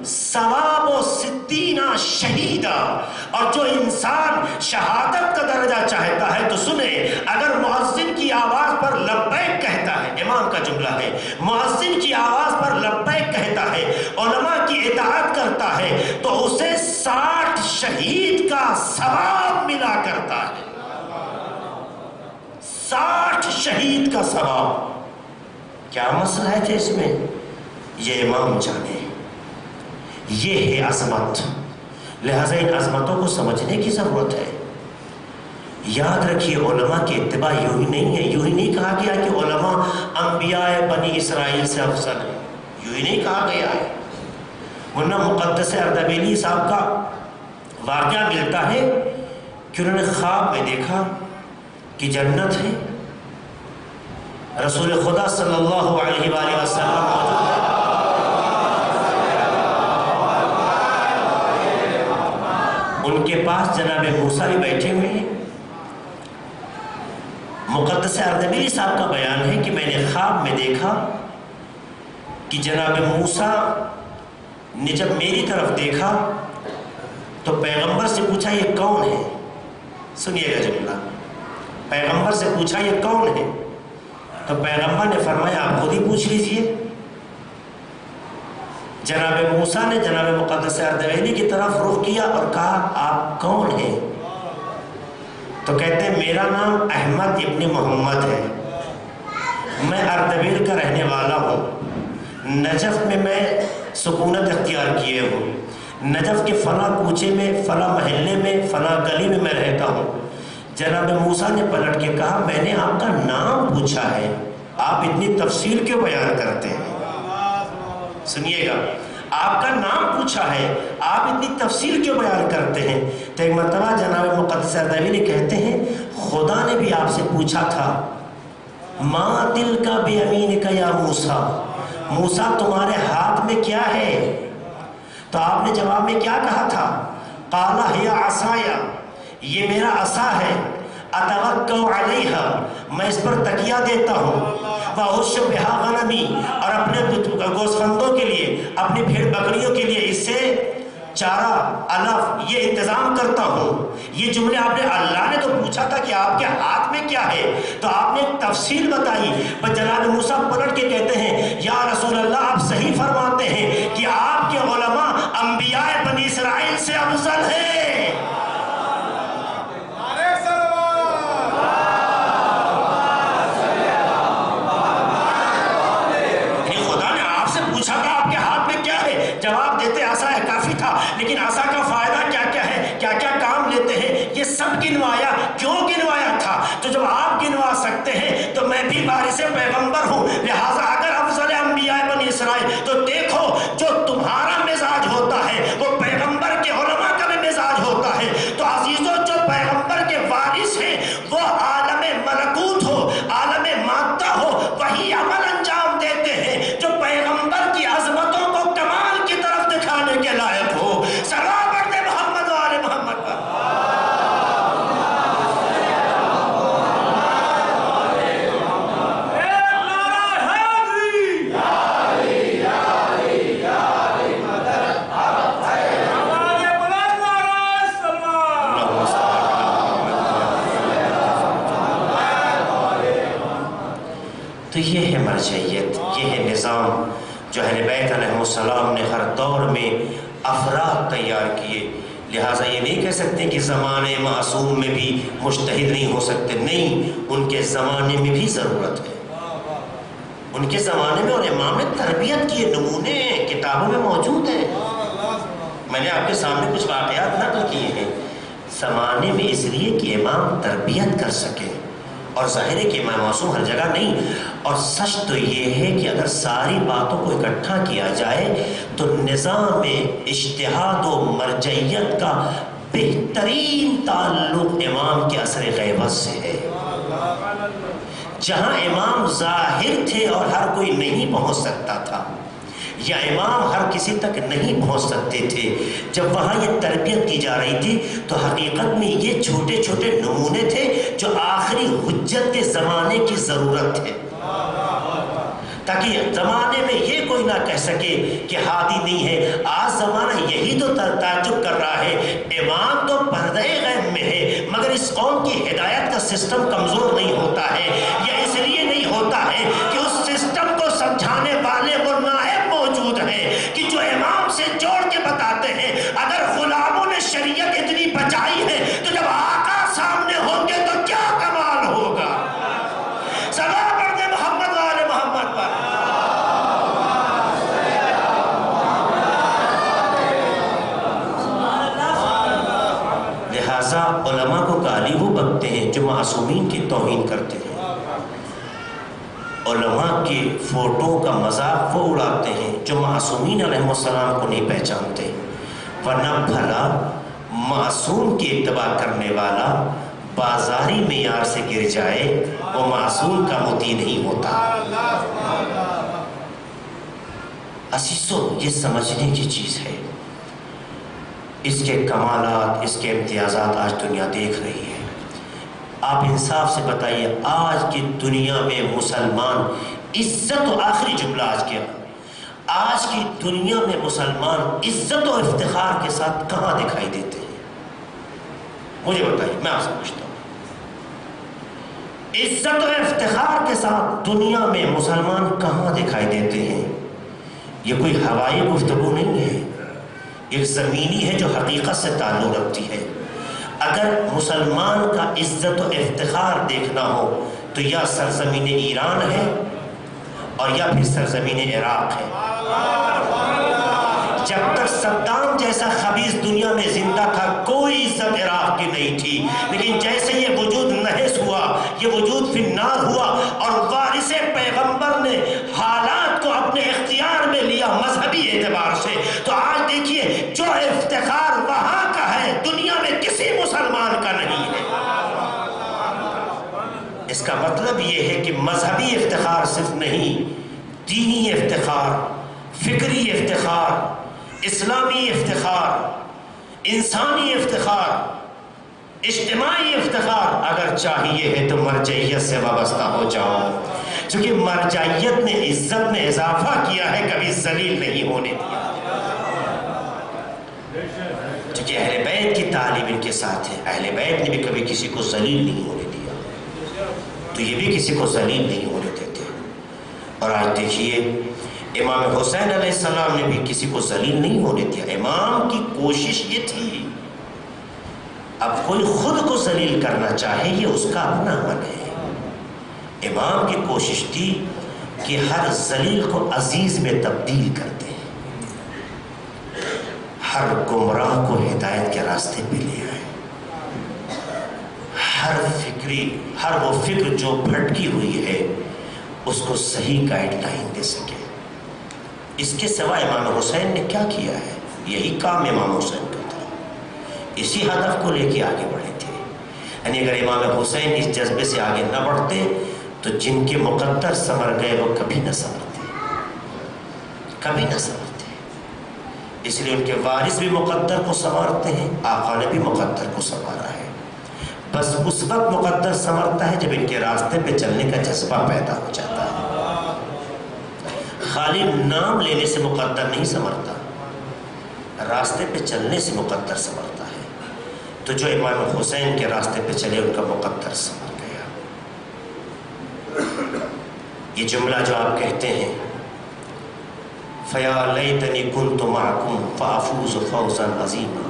ثواب 60 شہیدا. اور جو انسان شہادت کا درجہ چاہتا ہے تو سنے، اگر مؤذن کی آواز پر لبیک کہتا ہے، امام کا جملہ ہے، مؤذن کی آواز پر لبیک کہتا ہے، علماء کی اطاعت کرتا ہے، تو اسے 60 شہید کا ثواب ملا کرتا ہے. 60 شہید کا ثواب. کیا مسئلہ ہے اس میں؟ یہ امام جانے. یہ ہے عظمت. لہذا ان عظمتوں کو سمجھنے کی ضرورت ہے. یاد رکھیے علماء کی اتباع یوں ہی نہیں ہے. یوں ہی نہیں کہا گیا کہ علماء انبیاء بنی اسرائیل سے افضل ہیں. یوں ہی نہیں کہا گیا ہے. ورنہ مقدس اردبیلی صاحب کا واقعہ ملتا ہے کہ انہوں نے خواب میں دیکھا کہ جنت ہے، رسول خدا صلی اللہ علیہ وآلہ وسلم موجود ہے، ان کے پاس جناب موسیٰ بھی بیٹھے ہوئے ہیں. مقدس اردبیلی صاحب کا بیان ہے کہ میں نے خواب میں دیکھا کہ جناب موسیٰ نے جب میری طرف دیکھا تو پیغمبر سے پوچھا یہ کون ہے؟ سنیے گا جملہ. پیغمبر سے پوچھا یہ کون ہے؟ تو پیغمبر نے فرمایا آپ خود ہی پوچھ لیجئے. جناب موسیٰ نے جناب مقدس اردبیلی کی طرف رخ کیا اور کہا آپ کون ہیں؟ تو کہتے ہیں میرا نام احمد ابن محمد ہے، میں اردبیل کا رہنے والا ہوں، نجف میں سکونت اختیار کیے ہوں، نجف کے فلاں کوچے میں، فلاں محلے میں، فلاں گلی میں رہتا ہوں. جناب موسیٰ نے پلٹ کے کہا میں نے آپ کا نام پوچھا ہے، آپ اتنی تفصیل کیوں بیان کرتے ہیں؟ سنیے گا، آپ کا نام پوچھا ہے، آپ اتنی تفصیل کیوں بیان کرتے ہیں؟ تو ایک مرتبہ جناب مقدس اردبیلی کہتے ہیں خدا نے بھی آپ سے پوچھا تھا ما تلک بیمینک یا موسیٰ، موسیٰ تمہارے ہاتھ میں کیا ہے؟ تو آپ نے جواب میں کیا کہا تھا؟ قال ہی عصایا، یہ میرا عصا ہے، اتوکل علیہا، میں اس پر تکیہ دیتا ہوں، وَأُحُشُّ بِهَا غَنَمِي، اور اپنے گوسفندوں کے لیے، اپنی بھیڑ بکریوں کے لیے اس سے چارہ علف یہ انتظام کرتا ہوں. یہ جملے آپ نے، اللہ نے تو پوچھا تھا کہ آپ کے ہاتھ میں کیا ہے، تو آپ نے تفصیل بتائی. پر جناب موسیٰ پلٹ کے کہتے ہیں یا رسول اللہ آپ صحیح فرماتے ہیں کہ آپ کے علماء انبیاء بنی اسرائیل سے افضل ہیں. جواب دیتے عصا ہے کافی تھا، لیکن عصا کا فائدہ کیا کیا ہے، کیا کیا کام لیتے ہیں، یہ سب گنوایا. کیوں گنوایا تھا؟ تو جب آپ گنوا سکتے ہیں تو میں بھی وارث پیغمبر ہوں، لہٰذا اگر افضل انبیاء بنی اسرائیل تو دیکھو جو تمہارا مزاج ہوتا ہے وہ پیغمبر کے علماء کا بھی مزاج ہوتا ہے. تو عزیزوں جو پیغمبر کے وارث ہیں وہ عالم ملکوت ہو، عالم مادہ ہو، وہی عمل انجام دیتے ہیں جو پیغمبر کی عظمتوں کو کمال کی طرف دکھانے کے لائق ہو. صلوات دے محمد و آل محمد پر. تو یہ ہے مرجعیت، یہ ہے نظام جو اہل بیت علیہ السلام نے ہر دور میں افراد تیار کیے. لہٰذا یہ نہیں کہہ سکتے کہ زمانے معصوم میں بھی مجتہد نہیں ہو سکتے. نہیں، ان کے زمانے میں بھی ضرورت ہے. ان کے زمانے میں اور امام نے تربیت کیے، نمونے کتابوں میں موجود ہیں. میں نے آپ کے سامنے کچھ واقعات نقل کیے ہیں. زمانے میں اس لیے کہ امام تربیت کر سکے، اور ظاہر ہے کہ امام معصوم ہر جگہ نہیں. اور سچ تو یہ ہے کہ اگر ساری باتوں کو اکٹھا کیا جائے تو نظام اجتہاد و مرجعیت کا بہترین تعلق امام کے اثر غیبت سے ہے. جہاں امام ظاہر تھے اور ہر کوئی نہیں پہنچ سکتا تھا، یا امام ہر کسی تک نہیں پہنچ سکتے تھے، جب وہاں یہ تربیت کی جا رہی تھی تو حقیقت میں یہ چھوٹے چھوٹے نمونے تھے جو آخری حجت کے زمانے کی ضرورت تھے. تاکہ زمانے میں یہ کوئی نہ کہہ سکے کہ ہادی نہیں ہے۔ آج زمانہ یہی تو تعجب کر رہا ہے، امام تو پردہ غیب میں ہے مگر اس قوم کی ہدایت کا سسٹم کمزور نہیں ہوتا ہے، یا اس لیے نہیں ہوتا ہے کہ اس سسٹم کو سمجھانے والے وہ نائب موجود ہیں کہ جو امام سے جوڑ کے بتاتے ہیں۔ اگر غلاموں نے شریعت اتنی بچائی ہے تو جب آقا سامنے ہوں گے تو کیا کمال ہوگا۔ صلوات پڑھ دیں محمد والے محمد پر۔ لہٰذا علماء کو گالی وہ بکتے ہیں جو معصومین کی توہین کرتے ہیں، علماء کے فوٹو کا مذاق وہ اڑاتے ہیں جو معصومین علیہ السلام کو نہیں پہچانتے، ورنہ بھلا معصوم کی اتباع کرنے والا بازاری معیار سے گر جائے وہ معصوم کا مطیع نہیں ہوتا۔ عزیزو، یہ سمجھنے کی چیز ہے، اس کے کمالات، اس کے امتیازات آج دنیا دیکھ رہی ہے۔ آپ انصاف سے بتائیے، آج کی دنیا میں مسلمان عزت و آخری جملہ آج کی دنیا میں مسلمان عزت و افتخار کے ساتھ کہاں دکھائی دیتے ہیں؟ مجھے بتائیے، میں آپ سے پوچھتا ہوں، عزت و افتخار کے ساتھ دنیا میں مسلمان کہاں دکھائی دیتے ہیں؟ یہ کوئی ہوائی گفتگو نہیں ہے، ایک زمینی ہے جو حقیقت سے تعلق رکھتی ہے۔ اگر مسلمان کا عزت و افتخار دیکھنا ہو تو یا سرزمین ایران ہے اور یا پھر سرزمین عراق ہے۔ جب تک صدام جیسا خبیث دنیا میں زندہ تھا کوئی عزت عراق کی نہیں تھی، لیکن جیسے یہ وجود نحس ہوا، یہ وجود فی النار ہوا اور وارث پیغمبر نے حالات کو اپنے اختیار میں لیا مذہبی اعتبار سے، تو آج دیکھیے جو افتخار وہاں کا ہے دنیا میں کسی مسلمان کا نہیں ہے۔ اس کا مطلب یہ ہے کہ مذہبی افتخار صرف نہیں، دینی افتخار، فکری افتخار، اسلامی افتخار، انسانی افتخار، اجتماعی افتخار اگر چاہیے ہے تو مرجعیت سے وابستہ ہو جاؤ، چونکہ مرجعیت نے عزت میں اضافہ کیا ہے، کبھی ذلیل نہیں ہونے دیا۔ چونکہ اہل بیت کی تعلیم ان کے ساتھ ہے، اہل بیت نے بھی کبھی کسی کو ذلیل نہیں ہونے دیا، تو یہ بھی کسی کو ذلیل نہیں ہونے دیتے۔ اور آج دیکھیے امام حسین علیہ السلام نے بھی کسی کو ذلیل نہیں ہونے دیا۔ امام کی کوشش یہ تھی، اب کوئی خود کو ذلیل کرنا چاہے یہ اس کا اپنا عمل ہے، امام کی کوشش تھی کہ ہر ذلیل کو عزیز میں تبدیل کرتے ہیں، ہر گمراہ کو ہدایت کے راستے پہ لے آئے، ہر وہ فکر جو بھٹکی ہوئی ہے اس کو صحیح گائیڈ لائن دے سکے۔ اس کے سوا امام حسین نے کیا کیا ہے؟ یہی کام امام حسین کا تھا، اسی ہدف کو لے کے آگے بڑھے تھے۔ یعنی اگر امام حسین اس جذبے سے آگے نہ بڑھتے تو جن کے مقدر سنور گئے وہ کبھی نہ سنورتے، کبھی نہ سنورتے۔ اس لیے ان کے وارث بھی مقدر کو سنوارتے ہیں، آقا نے بھی مقدر کو سنوارا ہے۔ بس اس وقت مقدر سنورتا ہے جب ان کے راستے پہ چلنے کا جذبہ پیدا ہو جاتا ہے۔ خالی نام لینے سے مقدر نہیں سنورتا، راستے پہ چلنے سے مقدر سنورتا ہے۔ تو جو امام حسین کے راستے پہ چلے ان کا مقدر سنور گیا۔ یہ جملہ جو آپ کہتے ہیں فَيَا لَيْتَنِي كُنْتُ مَعَكُمْ فَأَفُوزُ فَوْزًا عَظِيمًا،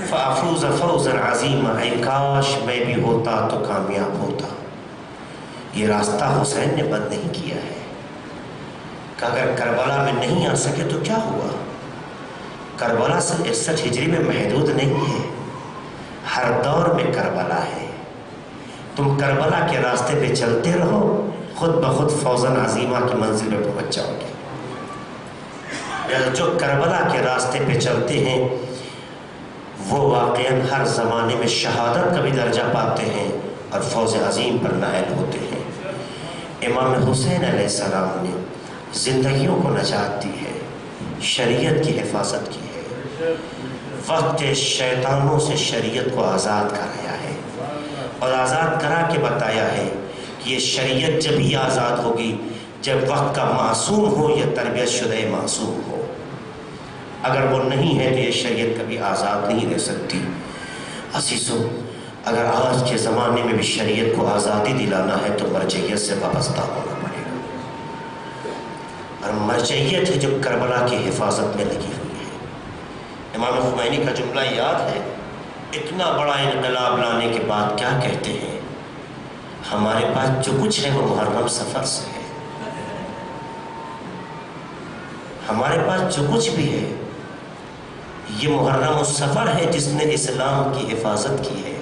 فَأَفُوزَ فَوْزًا عَظِيمًا، اے کاش میں بھی ہوتا تو کامیاب ہوتا۔ یہ راستہ حسین نے بند نہیں کیا ہے کہ اگر کربلا میں نہیں آ سکے تو کیا ہوا؟ کربلا سے 61 ہجری میں محدود نہیں ہے، ہر دور میں کربلا ہے۔ تم کربلا کے راستے پہ چلتے رہو، خود بخود فوزن عظیمہ کی منزل پہ پہنچ جاؤ گے۔ جو کربلا کے راستے پہ چلتے ہیں وہ واقعاً ہر زمانے میں شہادت کا بھی درجہ پاتے ہیں اور فوز عظیم پر نائل ہوتے ہیں۔ امام حسین علیہ السلام نے زندگیوں کو نجات دی ہے، شریعت کی حفاظت کی ہے، وقت شیطانوں سے شریعت کو آزاد کرایا ہے، اور آزاد کرا کے بتایا ہے کہ یہ شریعت جب ہی آزاد ہوگی جب وقت کا معصوم ہو یا تربیت شدہ معصوم ہو. اگر وہ نہیں ہے تو یہ شریعت کبھی آزاد نہیں رہ سکتی. عزیزو، اگر آج کے زمانے میں بھی شریعت کو آزادی دلانا ہے تو مرجعیت سے وابستہ ہونا پڑے گا. اور مرجعیت ہے جو کربلا کی حفاظت میں لگی ہوئی ہے. امام خمینی کا جملہ یاد ہے، اتنا بڑا انقلاب لانے کے بعد کیا کہتے ہیں؟ ہمارے پاس جو کچھ ہے وہ محرم سفر سے ہے. ہمارے پاس جو کچھ بھی ہے یہ محرم السفر ہے جس نے اسلام کی حفاظت کی ہے.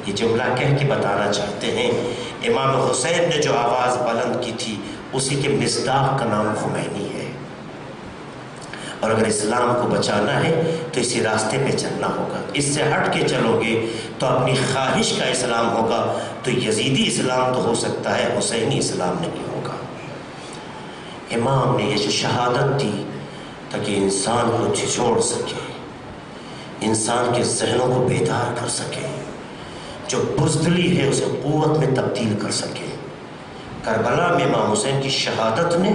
یہ جملہ کہہ کے بتانا چاہتے ہیں امام حسین نے جو آواز بلند کی تھی اسی کے مصداق کا نام خمینی ہے. اور اگر اسلام کو بچانا ہے تو اسی راستے پہ چلنا ہوگا. اس سے ہٹ کے چلو گے تو اپنی خواہش کا اسلام ہوگا، تو یزیدی اسلام تو ہو سکتا ہے، حسینی اسلام نہیں ہوگا. امام نے یہ جو شہادت دی تاکہ انسان کو جھجوڑ سکے، انسان کے ذہنوں کو بیدار کر سکے، جو بزدلی ہے اسے قوت میں تبدیل کر سکے. کربلا میں امام حسین کی شہادت نے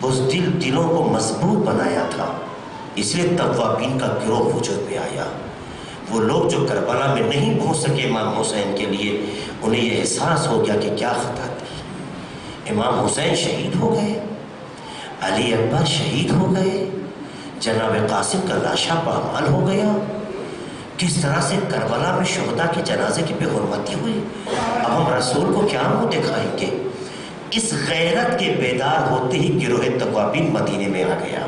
بزدل دلوں کو مضبوط بنایا تھا، اس لیے توابین کا گروہ وجود میں آیا. وہ لوگ جو کربلا میں نہیں پہنچ سکے امام حسین کے لیے، انہیں یہ احساس ہو گیا کہ کیا خطا تھی. امام حسین شہید ہو گئے، علی اکبر شہید ہو گئے، جناب قاسم کا لاشا پامال ہو گیا. کس طرح سے کربلا میں شہداء کے جنازے کی بے حرمتی ہوئی. اب ہم رسول کو کیا منہ دکھائیں گے؟ اس غیرت کے بیدار ہوتے ہی گروہ توابین مدینے میں آ گیا.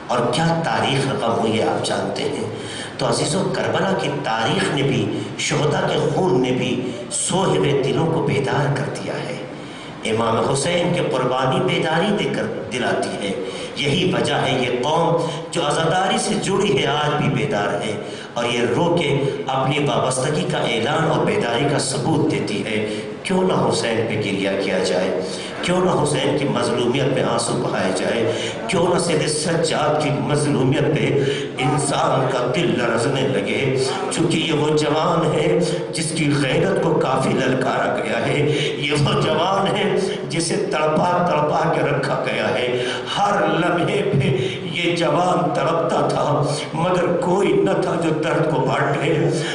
اور کیا تاریخ رقم ہوئی ہے آپ جانتے ہیں. تو عزیزو، کربلا کی تاریخ نے بھی، شہداء کے خون نے بھی سوئے ہوئے دلوں کو بیدار کر دیا ہے. امام حسین کی قربانی بیداری دے کر دلاتی ہے. یہی وجہ ہے یہ قوم جو عزاداری سے جڑی ہے آج بھی بیدار ہے، اور یہ رو کے اپنی وابستگی کا اعلان اور بیداری کا ثبوت دیتی ہے. کیوں نہ حسین پہ گریہ کیا جائے، کیوں نہ حسین کی مظلومیت پہ آنسو بہائے جائے، کیوں نہ سید سجاد کی مظلومیت پہ انسان کا دل لرزنے لگے. چونکہ یہ وہ جوان ہے جس کی غیرت کو کافی للکارا گیا ہے. یہ وہ جوان ہے جسے تڑپا تڑپا کے رکھا گیا ہے. ہر لمحے پہ یہ جوان تڑپتا تھا مگر کوئی نہ تھا جو درد کو بانٹے.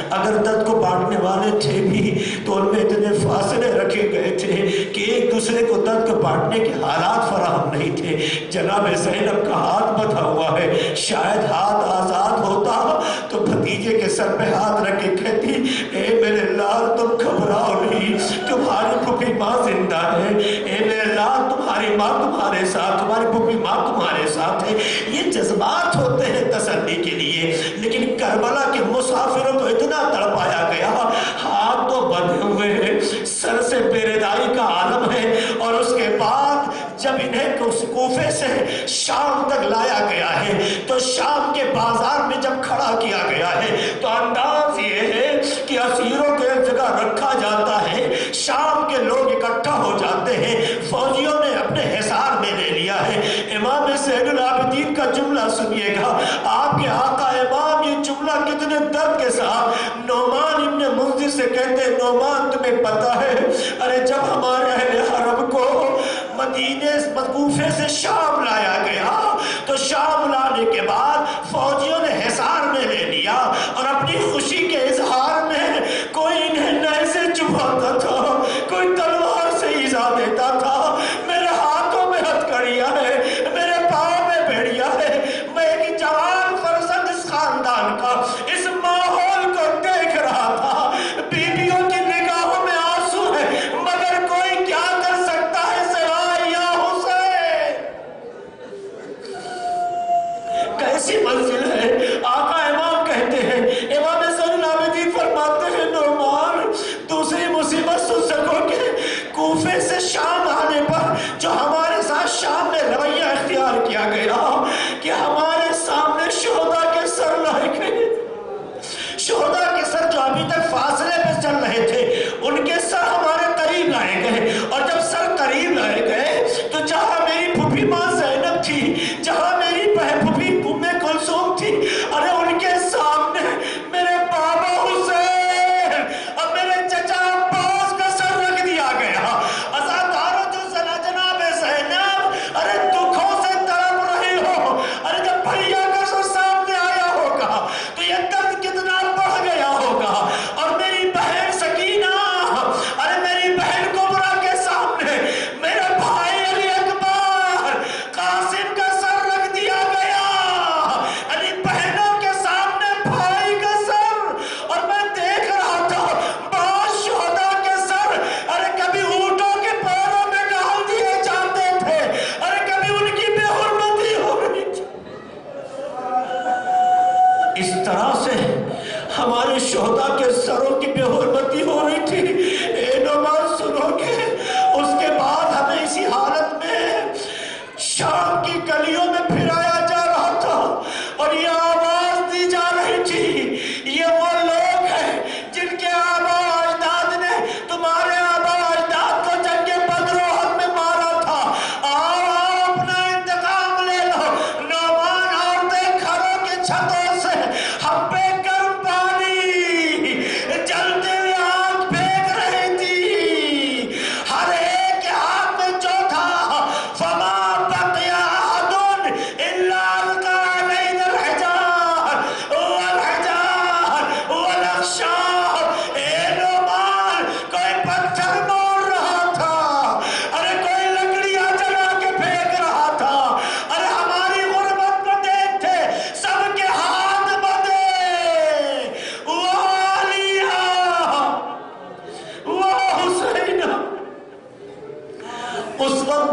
اگر درد کو بانٹنے والے تھے بھی تو ان میں اتنے فاصلے رکھے گئے تھے کہ ایک دوسرے کو درد کو بانٹنے کے حالات فراہم نہیں تھے. جناب زینب کا ہاتھ بندھا ہوا ہے، شاید ہاتھ آزاد ہوتا تو بھتیجے کے سر پہ ہاتھ رکھ کے کہتی، اے میرے لال تم گھبراؤ نہیں، تمہاری پھوپھی ماں زندہ ہے. اے میرے لال تمہاری ماں تمہارے ساتھ، تمہاری پھوپھی ماں تمہارے ساتھ ہے. یہ جذبات ہوتے ہیں تسلی کے لیے. لیکن کربلا کے مسافروں کو اتنا تڑپایا گیا، ہاتھ تو بندھے ہوئے ہیں، سر سے بیردائی کا عالم ہے. اور اس کے بعد جب انہیں کوفے سے شام تک لایا گیا ہے تو شام کے بازار میں جب کھڑا کیا گیا ہے تو انداز یہ ہے کہ اسیروں کو ایک جگہ رکھا جاتا ہے، شام کے لوگ اکٹھا ہو جاتے ہیں، فوجیوں نے اپنے حصار میں لے لیا ہے. امام زین العابدین کا جملہ سنیے گا، آپ کے آقا امام یہ جملہ کتنے درد کے ساتھ نعمان ابن منذر سے کہتے ہیں، نعمان تمہیں پتا ہے، ارے جب ہمارے اہل حرم کو مدینے کوفے سے شام لایا گیا تو شام لانے کے بعد فوجیوں نے حصار میں لے لیا اور اپنی خوشی کے اظہار میں کوئی انہیں نیزے چبھاتا تھا، کوئی تلوار سے ایذا دیتا تھا. میرے ہاتھوں میں ہتھکڑیاں ہے، میرے پاؤں میں بیڑیاں ہے. میں ایک جوان فرزند اس خاندان کا اس ماحول کو دیکھ رہا تھا. بیویوں کی نگاہوں میں آنسو ہے مگر کوئی کیا کر سکتا ہے سوائے یا حسین. کیسی منزل ہے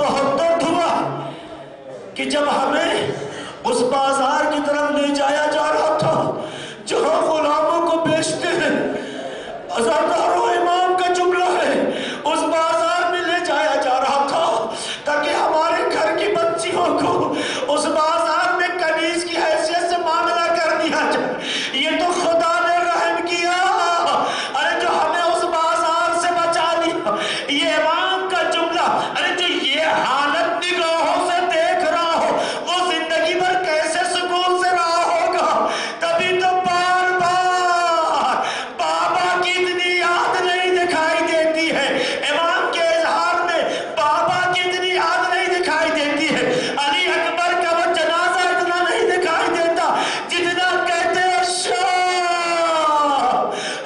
بہت درد ہوا کہ جب ہمیں اس بازار کی طرف لے جایا جا رہا تھا جہاں غلاموں کو بیچتے ہیں، عزادار و امام کا جملہ ہے، اس بازار میں لے جایا جا رہا تھا تاکہ ہمارے گھر کی بچیوں کو اس بازار میں کنیز کی حیثیت سے معاملہ کر دیا جائے۔ یہ تو خدا نے رحم کیا، ارے جو ہمیں اس بازار سے بچا دیا۔ یہ امام کا جملہ، ارے جو یہ حالت نگاہوں سے دیکھ رہا ہو وہ زندگی بھر کیسے سکون سے رہا ہوگا۔ تبھی تو بار بار بابا کی اتنی یاد نہیں دکھائی دیتی ہے، امام کے اظہار میں بابا کی اتنی یاد نہیں دکھائی دیتی ہے، علی اکبر کا وہ جنازہ اتنا نہیں دکھائی دیتا جتنا کہتے ہیں الشام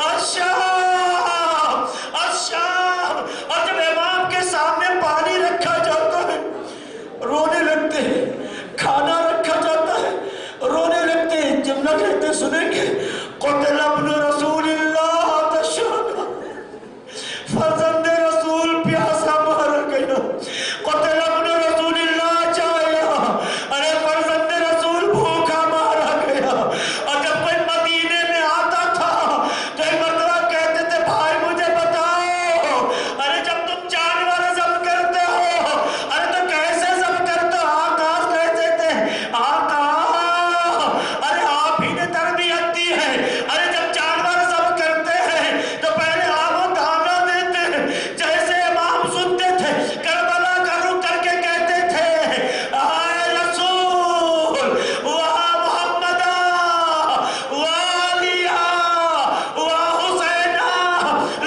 الشام الشام۔ اور جب امام کے سامنے پانی رکھا جاتا ہے رونے لگتے ہیں، کھانا رکھا جاتا ہے رونے لگتے ہیں۔ جملہ کہتے سنیں گے، قتل ابن رسول اللہ تشرد، فرزند رسول پیاسا مر گیا، قتل ابن رسول اللہ چاہیا، ارے فرزند رسول بھوکا مارا گیا۔ اور جب کوئی مدینے میں آتا تھا تو ایک مرتبہ کہتے تھے بھائی مجھے بتاؤ، ارے جب تم جانور ضبط کرتے ہو ارے تو کیسے ضبط کرتے ہو؟ آقا کہتے تھے آقا ارے آپ ہی نے تربیت دی ہے، ارے جب جانور ضبط کرتے ہیں تو پہلے آب و دانہ دیتے ہیں۔ جیسے امام سنتے تھے کربلا کا رخ کر کے کہتے تھے اے رسول و محمدہ و علیہ و حسینہ،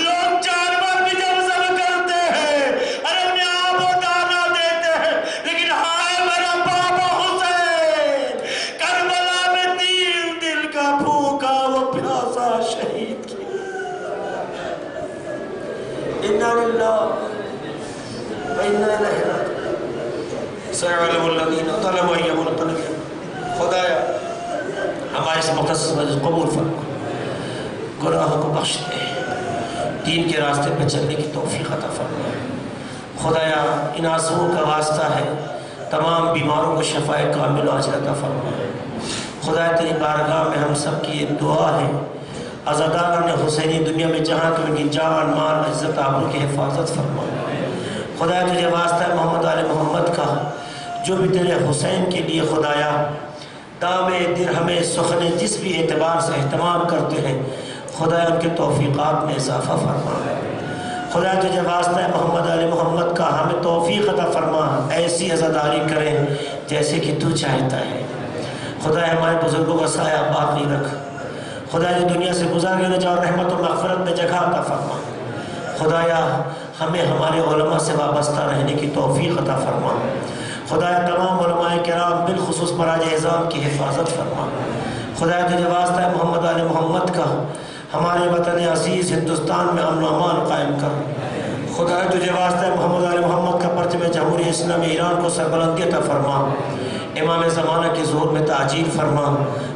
لوگ جانور بھی جب ضبط کرتے ہیں ارے انہیں آب و دانہ دیتے ہیں، لیکن ہائے میرا بابا حسین کربلا میں 3 دل کا بھوکا وہ پیاسا شہید کیا۔ اِنَّا لِلَّهِ وَإِنَّا إِلَيْهِ رَاجِعُونَ۔ سَيَعْلَمُ الَّذِينَ ظَلَمُوا أَيَّ مُنقَلَبٍ۔ خدایا ہمارے اس مختصر مجلس قبول فرما، گناہوں کو بخش دے، دین کے راستے پہ چلنے کی توفیق عطا فرما۔ خدایا ان آنسوؤں کا واسطہ ہے، تمام بیماروں کو شفائے کامل و عاجل عطا فرما۔ خدایا تیری بارگاہ میں ہم سب کی ایک دعا ہے، عزاداران حسینی دنیا میں جہاں تو ان کی جان مال عزت آبرو کی حفاظت فرما۔ خدایا تجھے واسطہ ہے محمد آل محمد کا، جو بھی تیرے حسین کے لیے خدایا دام درہم سخن جس بھی اعتبار سے اہتمام کرتے ہیں، خدایا ان کے توفیقات میں اضافہ فرما۔ خدایا تجھے واسطہ ہے محمد آل محمد کا، ہمیں توفیق عطا فرما، ایسی عزاداری کریں جیسے کہ تو چاہتا ہے۔ خدایا ہمارے بزرگوں کا سایہ باقی رکھ، خدایا جو دنیا سے گزار گئے جا رحمت و مغفرت میں جگہ عطا فرما۔ خدایا ہمیں ہمارے علماء سے وابستہ رہنے کی توفیق عطا فرما۔ خدایا تمام علماء کرام بالخصوص مراج اعظام کی حفاظت فرما۔ خدایا تجھے واسطہ ہے محمد آل محمد کا، ہمارے وطن عزیز ہندوستان میں امن و امان قائم کر۔ خدایا تجھے واسطہ ہے محمد آل محمد کا پرچم جمہوریہ اسلامی ایران کو سربلندی عطا فرما، امام زمانہ کے ظہور میں تعجیل فرما،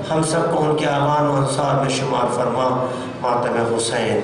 ہم سب کو ان کے اعوان و انصار میں شمار فرما۔ ماتم حسین۔